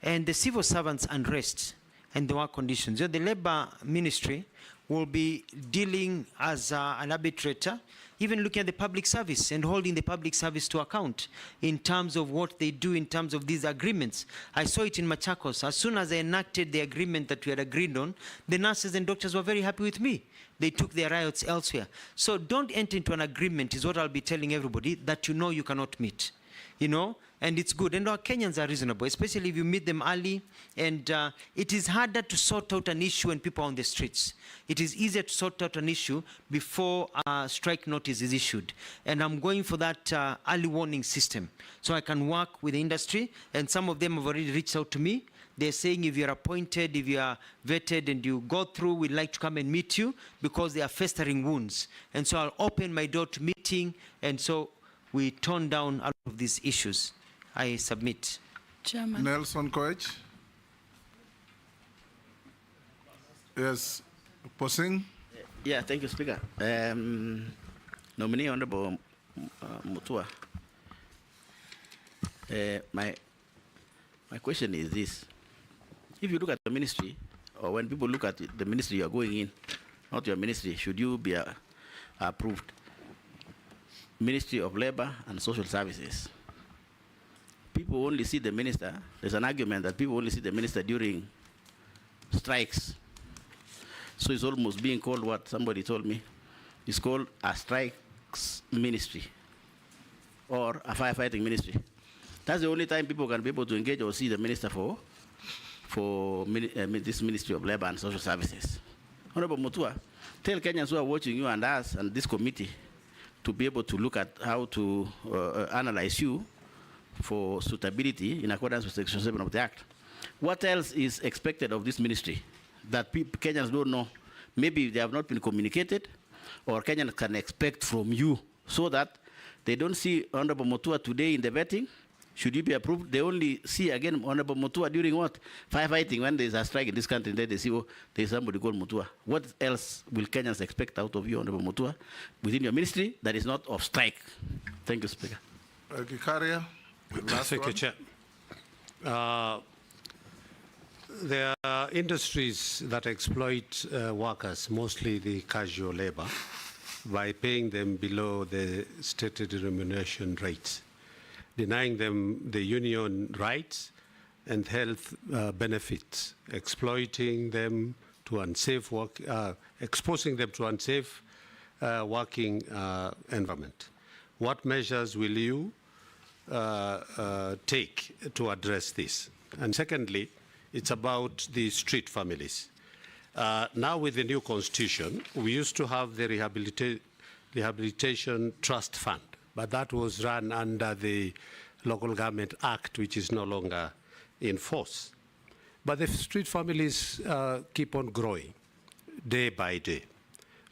And the civil servants' unrest and the work conditions. The Labor Ministry will be dealing as an arbitrator, even looking at the public service and holding the public service to account in terms of what they do in terms of these agreements. I saw it in Machakos. As soon as I enacted the agreement that we had agreed on, the nurses and doctors were very happy with me. They took their riots elsewhere. So don't enter into an agreement, is what I'll be telling everybody, that you know you cannot meet. You know, and it's good. And our Kenyans are reasonable, especially if you meet them early. And it is harder to sort out an issue when people are on the streets. It is easier to sort out an issue before a strike notice is issued. And I'm going for that early warning system, so I can work with the industry. And some of them have already reached out to me. They're saying, if you're appointed, if you are vetted and you go through, we'd like to come and meet you, because they are festering wounds. And so I'll open my door to meeting. And so we tone down a lot of these issues. I submit. Chairman. Nelson Koech. Yes, Posing. Yeah, thank you, Speaker. Nominee Honorable Mutua. My question is this. If you look at the ministry, or when people look at the ministry you are going in, not your ministry, should you be approved? Ministry of Labor and Social Services. People only see the minister. There's an argument that people only see the minister during strikes. So it's almost being called what somebody told me. It's called a strikes ministry or a firefighting ministry. That's the only time people can be able to engage or see the minister for this Ministry of Labor and Social Services. Honorable Mutua, tell Kenyans who are watching you and us and this committee to be able to look at how to analyze you for suitability in accordance with Section 7 of the Act. What else is expected of this ministry that Kenyans don't know? Maybe they have not been communicated, or Kenyans can expect from you, so that they don't see Honorable Mutua today in the vetting. Should you be approved? They only see again Honorable Mutua during what? Firefighting, when there's a strike in this country, then they see, oh, there's somebody called Mutua. What else will Kenyans expect out of you, Honorable Mutua, within your ministry that is not of strike? Thank you, Speaker. Gikaria. Thank you, Chair. There are industries that exploit workers, mostly the casual labor, by paying them below the stated remuneration rates, denying them the union rights and health benefits, exploiting them to unsafe work, exposing them to unsafe working environment. What measures will you take to address this? And secondly, it's about the street families. Now with the new constitution, we used to have the Rehabilitation Trust Fund, but that was run under the Local Government Act, which is no longer in force. But the street families keep on growing day by day.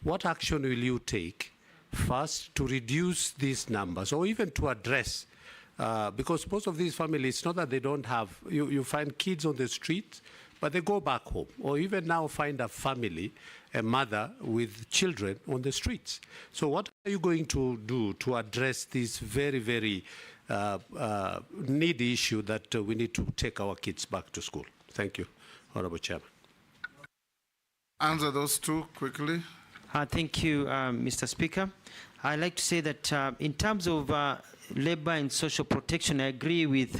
What action will you take first to reduce these numbers, or even to address, because most of these families, not that they don't have, you find kids on the street, but they go back home, or even now find a family, a mother with children on the streets. So what are you going to do to address this very, very needy issue that we need to take our kids back to school? Thank you, Honorable Chairman. Answer those two quickly. Thank you, Mr. Speaker. I'd like to say that in terms of labor and social protection, I agree with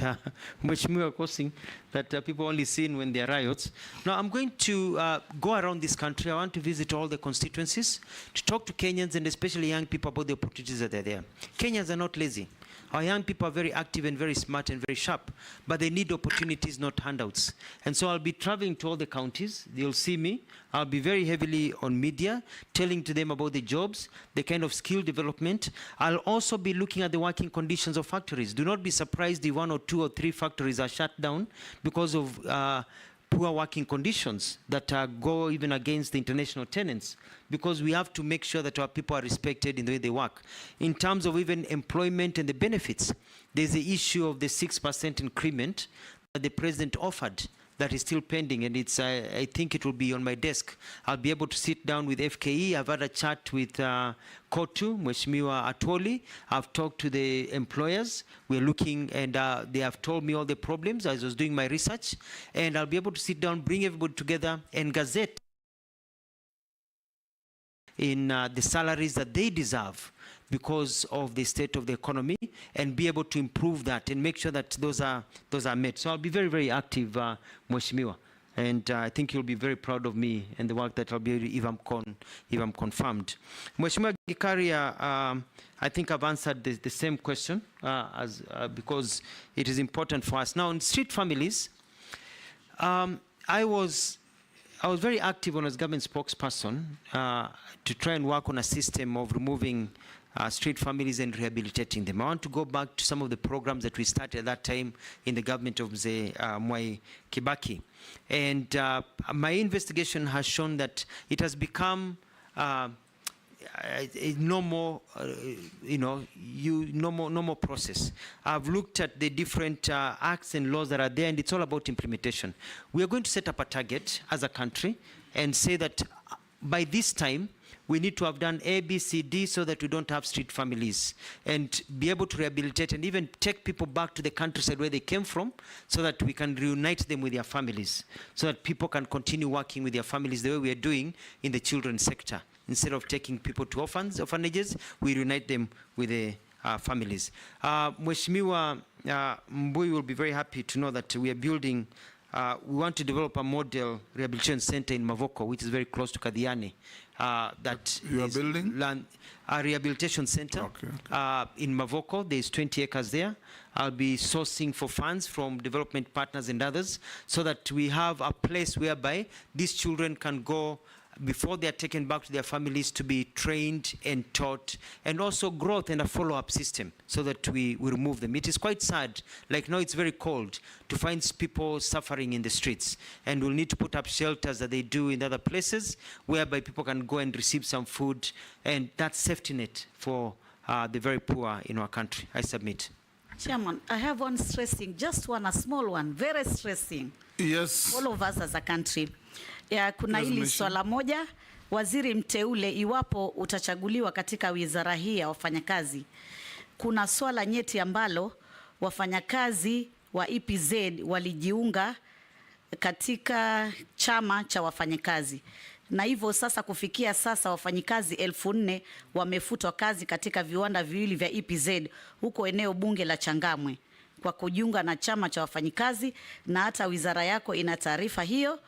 Mheshimiwa Kosing that people only seen when there are riots. Now, I'm going to go around this country. I want to visit all the constituencies to talk to Kenyans and especially young people about the opportunities that are there. Kenyans are not lazy. Our young people are very active and very smart and very sharp, but they need opportunities, not handouts. And so I'll be traveling to all the counties. They'll see me. I'll be very heavily on media, telling to them about the jobs, the kind of skill development. I'll also be looking at the working conditions of factories. Do not be surprised if 1 or 2 or 3 factories are shut down because of poor working conditions that go even against the international tenants, because we have to make sure that our people are respected in the way they work. In terms of even employment and the benefits, there's the issue of the 6% increment that the president offered that is still pending, and it's I think it will be on my desk. I'll be able to sit down with FKE. I've had a chat with Kotu, Mheshimiwa Atwoli. I've talked to the employers. We're looking, and they have told me all the problems as I was doing my research, and I'll be able to sit down, bring everybody together, and gazette in the salaries that they deserve because of the state of the economy, and be able to improve that and make sure that those are met. So I'll be very, very active, Mheshimiwa, and I think you'll be very proud of me and the work that I'll be if I'm confirmed. Mheshimiwa Gikaria, I think I've answered the same question because it is important for us. Now, in street families, I was very active when I was government spokesperson to try and work on a system of removing street families and rehabilitating them. I want to go back to some of the programs that we started at that time in the government of Mwai Kibaki. And my investigation has shown that it has become a normal, normal process. I've looked at the different acts and laws that are there, and it's all about implementation. We are going to set up a target as a country and say that by this time, we need to have done A, B, C, D so that we don't have street families, and be able to rehabilitate and even take people back to the countryside where they came from so that we can reunite them with their families, so that people can continue working with their families the way we are doing in the children's sector. Instead of taking people to orphanages, we reunite them with the families. Mheshimiwa Mbui will be very happy to know that we are building, we want to develop a model rehabilitation center in Mavoko, which is very close to Kadiani. That you are building? A rehabilitation center in Mavoko. There's 20 acres there. I'll be sourcing for funds from development partners and others so that we have a place whereby these children can go before they are taken back to their families to be trained and taught, and also growth and a follow-up system so that we remove them. It is quite sad, like now it's very cold, to find people suffering in the streets, and we'll need to put up shelters that they do in other places whereby people can go and receive some food, and that's safety net for the very poor in our country. I submit. Chairman, I have one stressing, just one, a small one, very stressing. Yes. All of us as a country. Kuna hili swala moja, waziri mteule, iwapo utachaguliwa katika wizara hii ya wafanyakazi, kuna swala nyeti ambalo wafanyakazi wa EPZ walijiunga katika chama cha wafanyakazi. Na hivyo sasa kufikia sasa wafanyikazi 1400 wamefutwa kazi katika viwanda viwili vya EPZ huko eneo bunge la Changamwe kwa kujiunga na chama cha wafanyikazi, na hata wizara yako ina taarifa hiyo.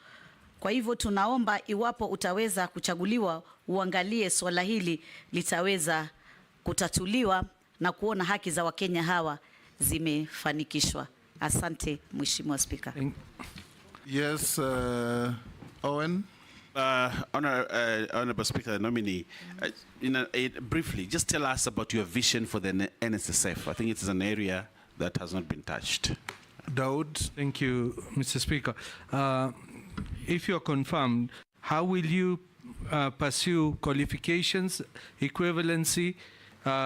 Kwa hivyo tunaomba iwapo utaweza kuchaguliwa, uangalie swala hili litaweza kutatuliwa na kuona haki za Wakenya hawa zimefanikishwa. Asante, Mheshimiwa Spika. Yes, Owen. Honorable Speaker, the nominee, briefly, just tell us about your vision for the NSSF. I think it is an area that has not been touched. Daud. Thank you, Mr. Speaker. If you're confirmed, how will you pursue qualifications, equivalency,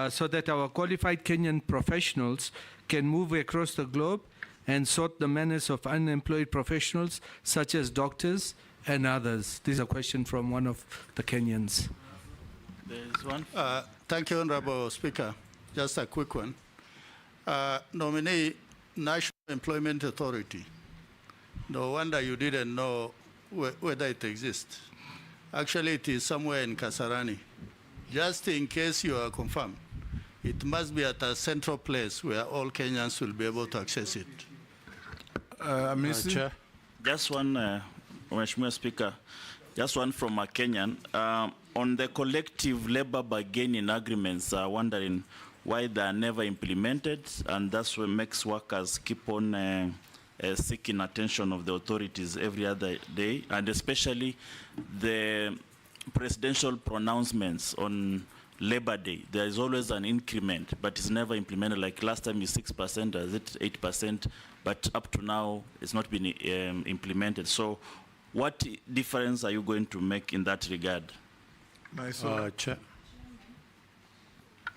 so that our qualified Kenyan professionals can move across the globe and sort the menace of unemployed professionals such as doctors and others? This is a question from one of the Kenyans. There's one. Thank you, Honorable Speaker. Just a quick one. Nominee, National Employment Authority. No wonder you didn't know whether it exists. Actually, it is somewhere in Kasarani. Just in case you are confirmed, it must be at a central place where all Kenyans will be able to access it. Chair. Just one, Mheshimiwa Speaker, just one from a Kenyan. On the collective labor bargaining agreements, wondering why they are never implemented, and that's what makes workers keep on seeking attention of the authorities every other day, and especially the presidential pronouncements on Labor Day. There is always an increment, but it's never implemented. Like last time is 6%, is it 8%? But up to now, it's not been implemented. So what difference are you going to make in that regard? Nice. Chair.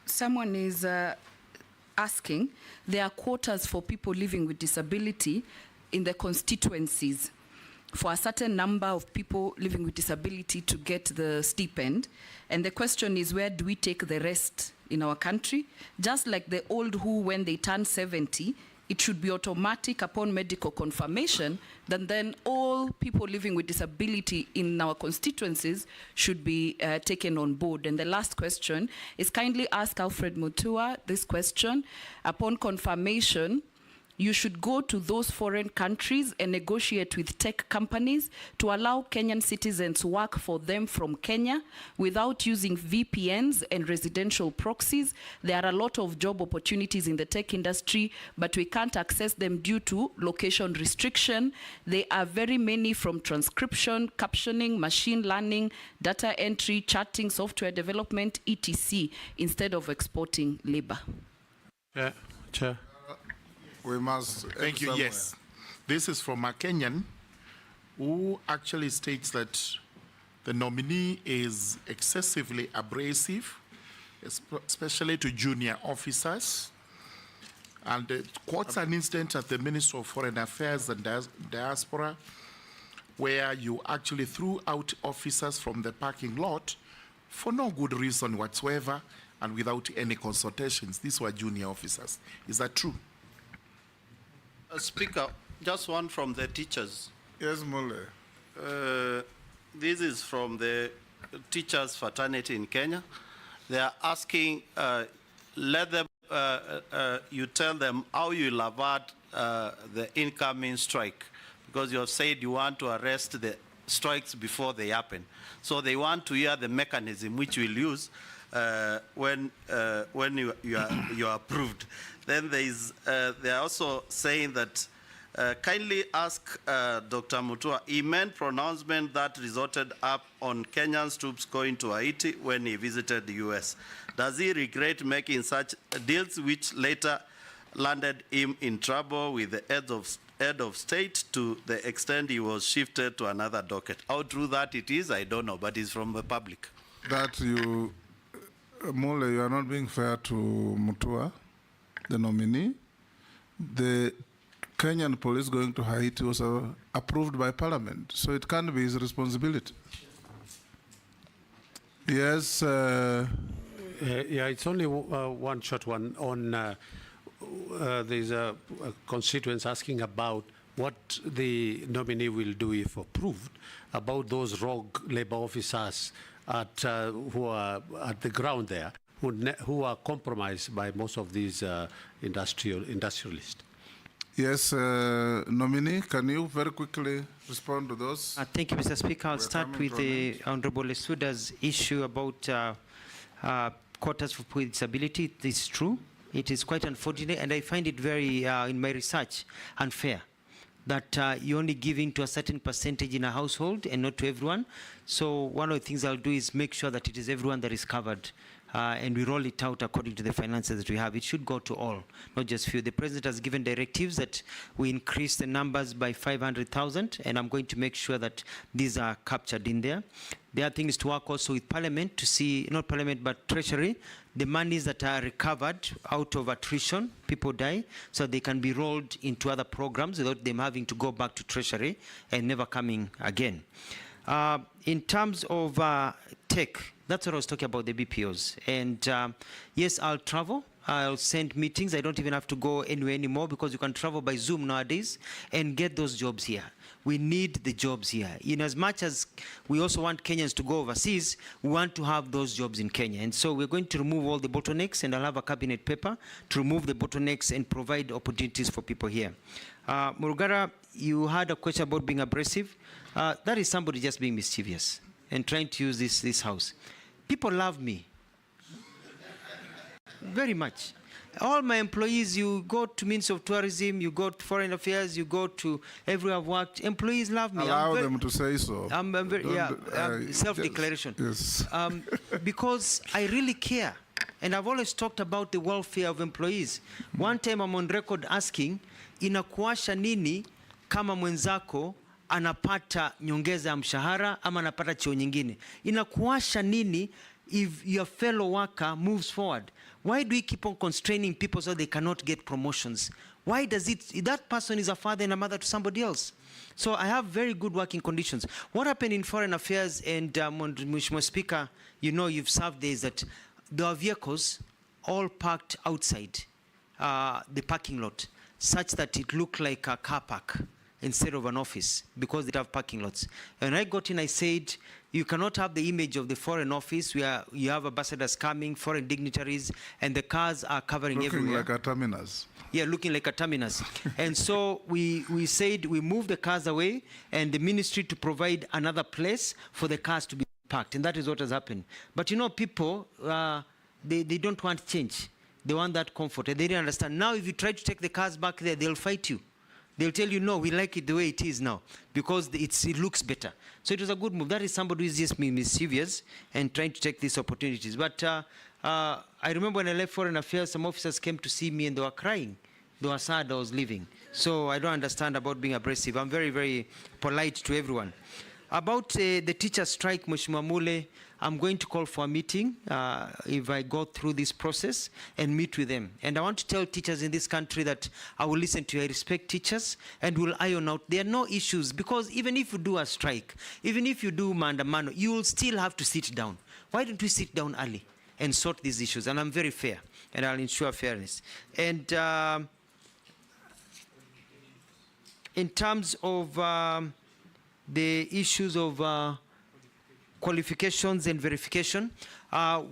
Someone is asking, there are quotas for people living with disability in the constituencies for a certain number of people living with disability to get the stipend. And the question is, where do we take the rest in our country? Just like the old who, when they turn 70, it should be automatic upon medical confirmation, then all people living with disability in our constituencies should be taken on board. And the last question is, kindly ask Alfred Mutua this question. Upon confirmation, you should go to those foreign countries and negotiate with tech companies to allow Kenyan citizens work for them from Kenya without using VPNs and residential proxies. There are a lot of job opportunities in the tech industry, but we can't access them due to location restriction. There are very many, from transcription, captioning, machine learning, data entry, chatting, software development, etc., instead of exporting labor. Chair. We must. Thank you. Yes. This is from a Kenyan who actually states that the nominee is excessively abrasive, especially to junior officers, and quotes an incident at the Ministry of Foreign Affairs and Diaspora where you actually threw out officers from the parking lot for no good reason whatsoever and without any consultations. These were junior officers. Is that true? Speaker, just one from the teachers. Yes, Mule. This is from the teachers' fraternity in Kenya. They are asking, let them, you tell them how you will avert the incoming strike, because you have said you want to arrest the strikes before they happen. So they want to hear the mechanism which we'll use when you are approved. Then they are also saying that kindly ask Dr. Mutua, he made pronouncement that resulted up on Kenyan troops going to Haiti when he visited the US. Does he regret making such deals which later landed him in trouble with the head of state to the extent he was shifted to another docket? How true that it is, I don't know, but it's from the public. That you, Mule, you are not being fair to Mutua, the nominee. The Kenyan police going to Haiti was approved by Parliament, so it can't be his responsibility. Yes. Yeah, it's only one short one. On there's a constituents asking about what the nominee will do if approved about those rogue labor officers who are at the ground there, who are compromised by most of these industrialists. Yes, nominee, can you very quickly respond to those? Thank you, Mr. Speaker. I'll start with the Honorable Lesuda's issue about quotas for people with disability. It is true. It is quite unfortunate, and I find it very, in my research, unfair that you're only giving to a certain percentage in a household and not to everyone. So one of the things I'll do is make sure that it is everyone that is covered. And we roll it out according to the finances that we have. It should go to all, not just few. The President has given directives that we increase the numbers by 500,000, and I'm going to make sure that these are captured in there. The other thing is to work also with Parliament to see, not Parliament, but Treasury, the monies that are recovered out of attrition, people die, so they can be rolled into other programs without them having to go back to Treasury and never coming again. In terms of tech, that's what I was talking about, the BPOs. And yes, I'll travel. I'll send meetings. I don't even have to go anywhere anymore because you can travel by Zoom nowadays and get those jobs here. We need the jobs here. In as much as we also want Kenyans to go overseas, we want to have those jobs in Kenya. And so we're going to remove all the bottlenecks, and I'll have a cabinet paper to remove the bottlenecks and provide opportunities for people here. Murugara, you had a question about being abrasive. That is somebody just being mischievous and trying to use this house. People love me very much. All my employees, you go to Ministry of Tourism, you go to Foreign Affairs, you go to everywhere I've worked, employees love me. Allow them to say so. I'm very, self-declaration. Yes. Because I really care. And I've always talked about the welfare of employees. One time I'm on record asking, inakuasha nini kama mwenzako anapata nyongeza ya mshahara ama anapata cheo nyingine? Inakuasha nini if your fellow worker moves forward? Why do we keep on constraining people so they cannot get promotions? Why does it, that person is a father and a mother to somebody else? So I have very good working conditions. What happened in Foreign Affairs, and Mheshimiwa Speaker, you know, you've served there, is that there are vehicles all parked outside the parking lot, such that it looked like a car park instead of an office, because they have parking lots. And I got in, I said, you cannot have the image of the foreign office where you have ambassadors coming, foreign dignitaries, and the cars are covering everywhere. Looking like a terminus. Yeah, looking like a terminus. And so we said we move the cars away, and the ministry to provide another place for the cars to be parked. And that is what has happened. But you know, people, they don't want change. They want that comfort. And they didn't understand. Now, if you try to take the cars back there, they'll fight you. They'll tell you, no, we like it the way it is now, because it looks better. So it was a good move. That is somebody who is just mischievous and trying to take these opportunities. But I remember when I left Foreign Affairs, some officers came to see me and they were crying. They were sad I was leaving. So I don't understand about being abrasive. I'm very, very polite to everyone. About the teacher strike, Mheshimiwa Mule, I'm going to call for a meeting if I go through this process and meet with them. And I want to tell teachers in this country that I will listen to you. I respect teachers and will iron out. There are no issues, because even if you do a strike, even if you do maandamano, you will still have to sit down. Why don't we sit down early and sort these issues? And I'm very fair, and I'll ensure fairness. And in terms of the issues of qualifications and verification,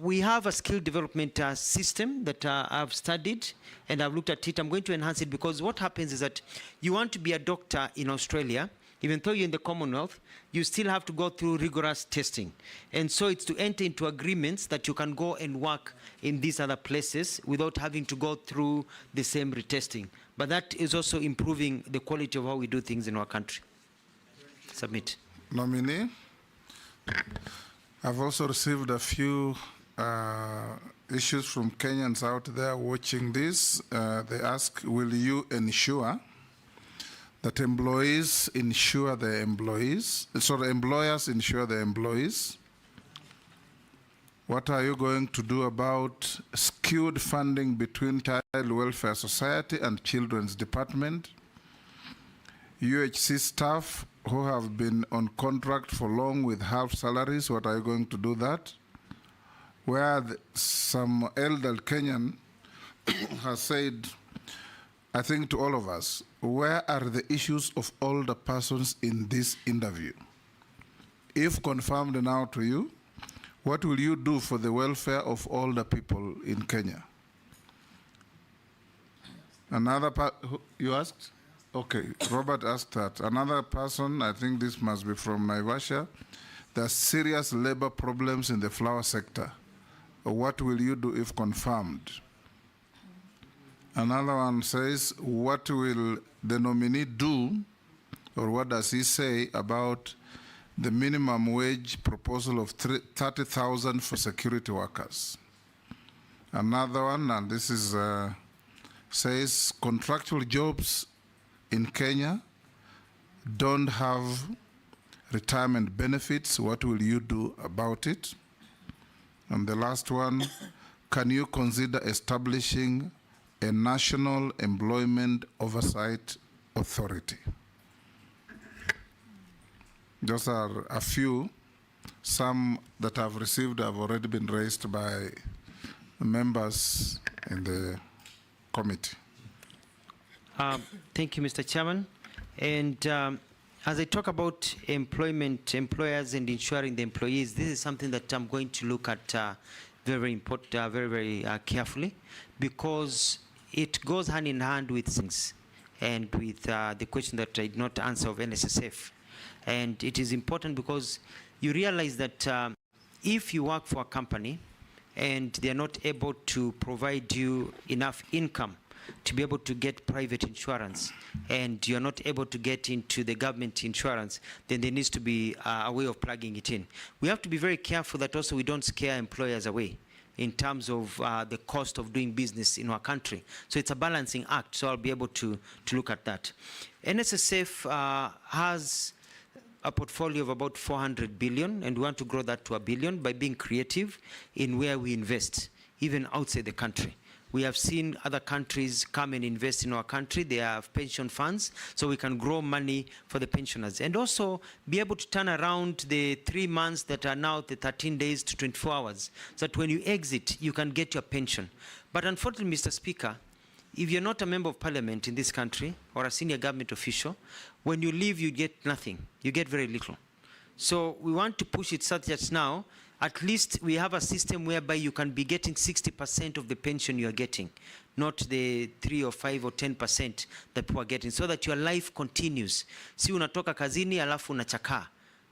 we have a skill development system that I've studied and I've looked at it. I'm going to enhance it, because what happens is that you want to be a doctor in Australia, even though you're in the Commonwealth, you still have to go through rigorous testing. And so it's to enter into agreements that you can go and work in these other places without having to go through the same retesting. But that is also improving the quality of how we do things in our country. Submit. Nominee. I've also received a few issues from Kenyans out there watching this. They ask, will you ensure that employees insure their employees? So the employers insure their employees. What are you going to do about skewed funding between Child Welfare Society and Children's Department? UHC staff who have been on contract for long with half salaries, what are you going to do that? Where some elder Kenyan has said, I think to all of us, where are the issues of older persons in this interview? If confirmed now to you, what will you do for the welfare of older people in Kenya? Another part, you asked? Okay, Robert asked that. Another person, I think this must be from Naivasha, there are serious labor problems in the flower sector. What will you do if confirmed? Another one says, what will the nominee do, or what does he say about the minimum wage proposal of 30,000 for security workers? Another one, and this is, says contractual jobs in Kenya don't have retirement benefits. What will you do about it? And the last one, can you consider establishing a national employment oversight authority? Those are a few. Some that I've received have already been raised by members in the committee. Thank you, Mr. Chairman. And As I talk about employment, employers and ensuring the employees, this is something that I'm going to look at very important, very carefully, because it goes hand in hand with things and with the question that I did not answer of NSSF. And it is important because you realize that if you work for a company and they're not able to provide you enough income to be able to get private insurance, and you're not able to get into the government insurance, then there needs to be a way of plugging it in. We have to be very careful that also we don't scare employers away in terms of the cost of doing business in our country. So it's a balancing act, so I'll be able to look at that. NSSF has a portfolio of about 400 billion, and we want to grow that to $1 billion by being creative in where we invest, even outside the country. We have seen other countries come and invest in our country. They have pension funds, so we can grow money for the pensioners. And also be able to turn around the 3 months that are now the 13 days to 24 hours, so that when you exit, you can get your pension. But unfortunately, Mr. Speaker, if you're not a member of parliament in this country or a senior government official, when you leave, you get nothing. You get very little. So we want to push it such that now, at least we have a system whereby you can be getting 60% of the pension you are getting, not the 3 or 5 or 10% that people are getting, so that your life continues. Si unatoka kazini alafu unachakaa,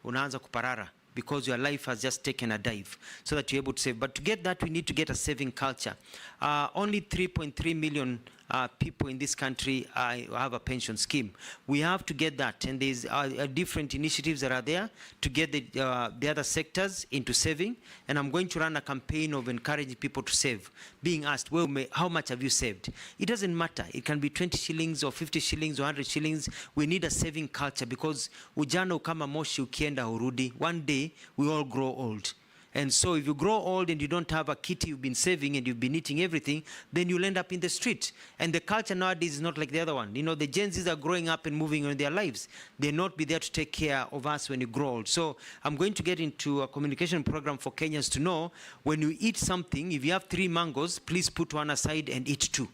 unaanza kuparara, because your life has just taken a dive, so that you're able to save. But to get that, we need to get a saving culture. Only 3.3 million people in this country have a pension scheme. We have to get that, and there's different initiatives that are there to get the other sectors into saving, and I'm going to run a campaign of encouraging people to save, being asked, well, how much have you saved? It doesn't matter. It can be 20 shillings or 50 shillings or 100 shillings. We need a saving culture, because ujana ukama moshi ukienda urudi. One day, we all grow old. And so if you grow old and you don't have a kitty you've been saving and you've been eating everything, then you'll end up in the street. And the culture nowadays is not like the other one. You know, the Gen Zs are growing up and moving on in their lives. They'll not be there to take care of us when you grow old. So I'm going to get into a communication program for Kenyans to know, when you eat something, if you have 3 mangoes, please put one aside and eat 2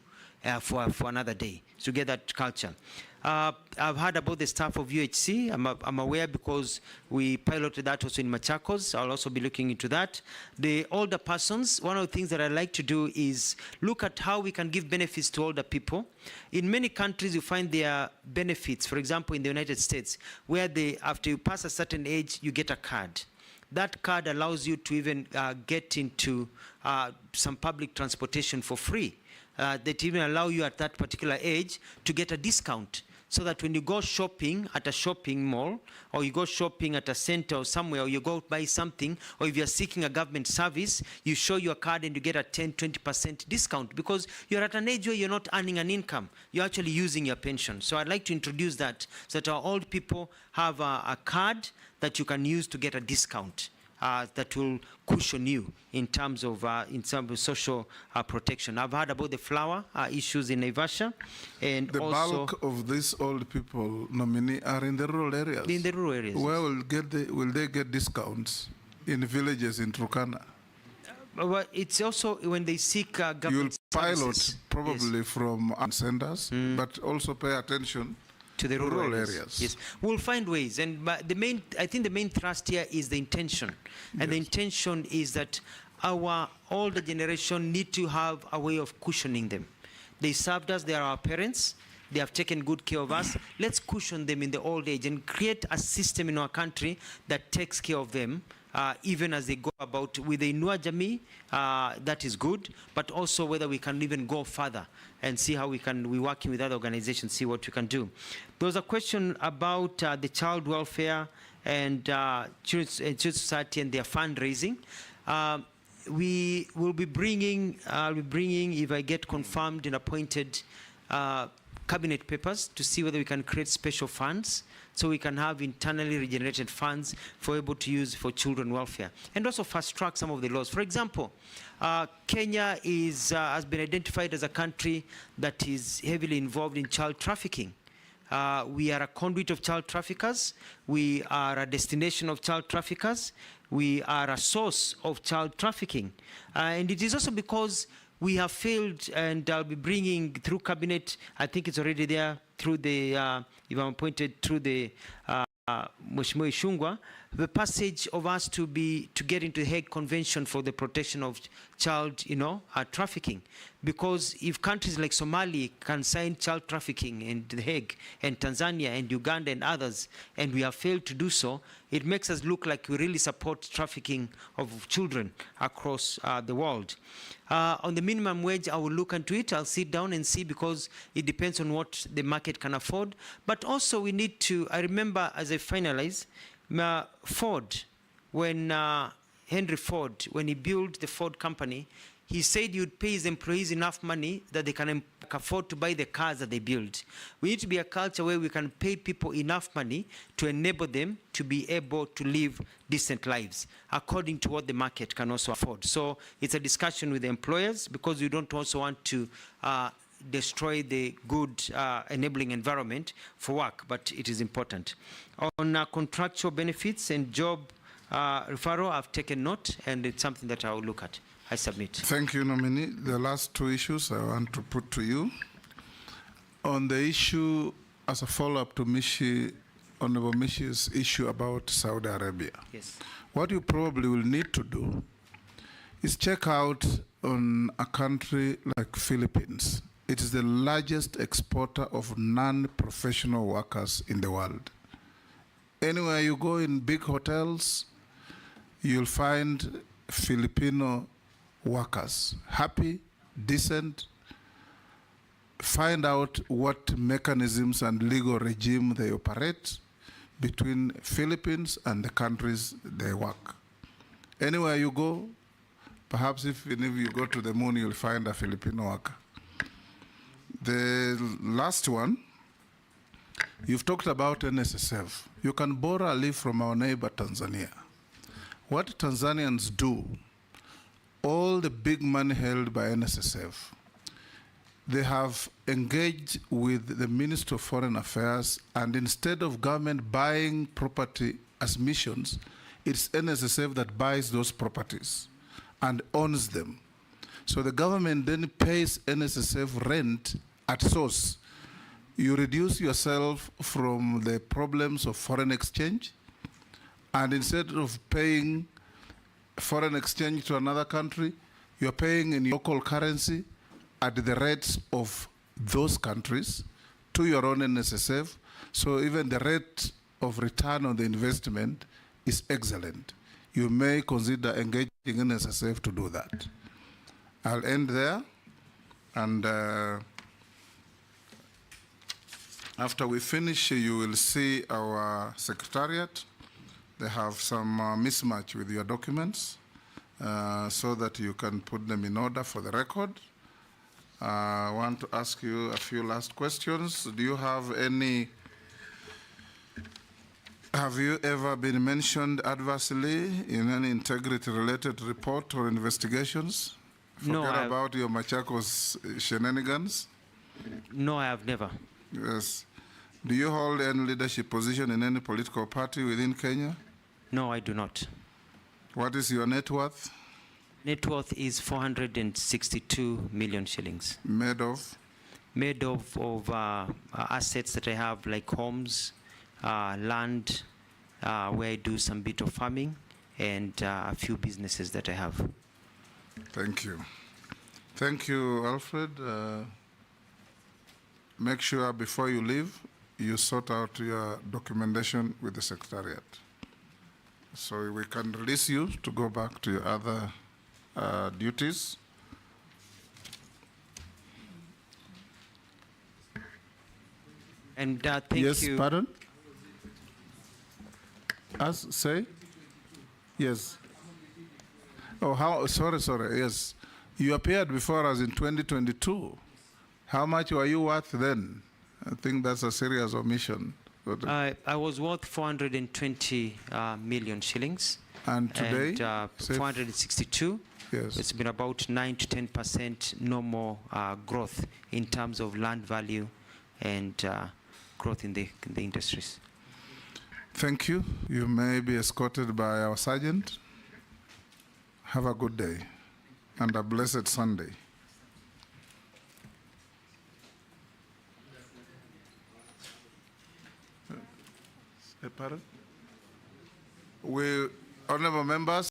for another day, to get that culture. I've heard about the staff of UHC. I'm aware because we piloted that also in Machakos. I'll also be looking into that. The older persons, one of the things that I like to do is look at how we can give benefits to older people. In many countries, you find there are benefits. For example, in the United States, where after you pass a certain age, you get a card. That card allows you to even get into some public transportation for free. That even allow you at that particular age to get a discount, so that when you go shopping at a shopping mall, or you go shopping at a center or somewhere, or you go buy something, or if you're seeking a government service, you show your card and you get a 10-20% discount, because you're at an age where you're not earning an income. You're actually using your pension. So I'd like to introduce that, so that our old people have a card that you can use to get a discount. That will cushion you in terms of social protection. I've heard about the flower issues in Naivasha, and the also bulk of these old people nominee are in the rural areas. In the rural areas. Where will they get discounts in villages in Turkana? Well, it's also when they seek government You'll pilot services. probably Yes. from senders, but also pay attention to the rural areas. Yes, we'll find ways, and I think the main thrust here is the intention, and the intention is that our older generation need to have a way of cushioning them. They served us; they are our parents. They have taken good care of us. Let's cushion them in the old age and create a system in our country that takes care of them. Even as they go about with the Inua Jamii, that is good, but also whether we can even go further and see how we're working with other organizations, see what we can do. There was a question about the child welfare and Children's Society and their fundraising. We will be bringing, if I get confirmed and appointed, cabinet papers to see whether we can create special funds, so we can have internally regenerated funds for able to use for children welfare, and also fast track some of the laws. For example, Kenya has been identified as a country that is heavily involved in child trafficking. We are a conduit of child traffickers. We are a destination of child traffickers. We are a source of child trafficking. And it is also because we have failed, and I'll be bringing through cabinet, I think it's already there, through the, if I'm appointed, through the Mheshimiwa Ishungwa, the passage of us to get into the Hague Convention for the protection of child, trafficking. Because if countries like Somalia can sign child trafficking in the Hague, and Tanzania and Uganda and others, and we have failed to do so, it makes us look like we really support trafficking of children across the world. On the minimum wage, I will look into it. I'll sit down and see, because it depends on what the market can afford. But also we need to, I remember as I finalize, Ford, when Henry Ford, when he built the Ford company, he said he would pay his employees enough money that they can afford to buy the cars that they build. We need to be a culture where we can pay people enough money to enable them to be able to live decent lives according to what the market can also afford. So it's a discussion with the employers, because we don't also want to destroy the good enabling environment for work, but it is important. On contractual benefits and job referral, I've taken note, and it's something that I will look at. I submit. Thank you, nominee. The last two issues I want to put to you. On the issue, as a follow-up to Honorable Mishi's issue about Saudi Arabia. Yes. What you probably will need to do is check out on a country like Philippines. It is the largest exporter of non-professional workers in the world. Anywhere you go in big hotels, you'll find Filipino workers, happy, decent. Find out what mechanisms and legal regime they operate between Philippines and the countries they work. Anywhere you go, perhaps if you go to the moon, you'll find a Filipino worker. The last one, you've talked about NSSF. You can borrow a leaf from our neighbor Tanzania. What Tanzanians do, all the big money held by NSSF, they have engaged with the Ministry of Foreign Affairs, and instead of government buying property as missions, it's NSSF that buys those properties and owns them. So the government then pays NSSF rent at source. You reduce yourself from the problems of foreign exchange, and instead of paying foreign exchange to another country, you're paying in local currency at the rates of those countries to your own NSSF. So even the rate of return on the investment is excellent. You may consider engaging NSSF to do that. I'll end there, and after we finish, you will see our secretariat. They have some mismatch with your documents so that you can put them in order for the record. I want to ask you a few last questions. Do you have any, have you ever been mentioned adversely in any integrity-related report or investigations? No, Forget about your Machakos shenanigans? No, I have never. Yes. Do you hold any leadership position in any political party within Kenya? No, I do not. What is your net worth? Net worth is 462 million shillings. Made of? Made of assets that I have, like homes, land, where I do some bit of farming, and a few businesses that I have. Thank you. Thank you, Alfred. Make sure before you leave, you sort out your documentation with the Secretariat, so we can release you to go back to your other duties. And thank you. Yes, pardon? Say? Yes. Oh, how? Sorry. Yes, you appeared before us in 2022. How much were you worth then? I think that's a serious omission. I was worth 420 million shillings. And today? And 462. Yes. It's been about 9 to 10% normal growth in terms of land value and growth in the industries. Thank you. You may be escorted by our sergeant. Have a good day and a blessed Sunday. Pardon? Honorable members,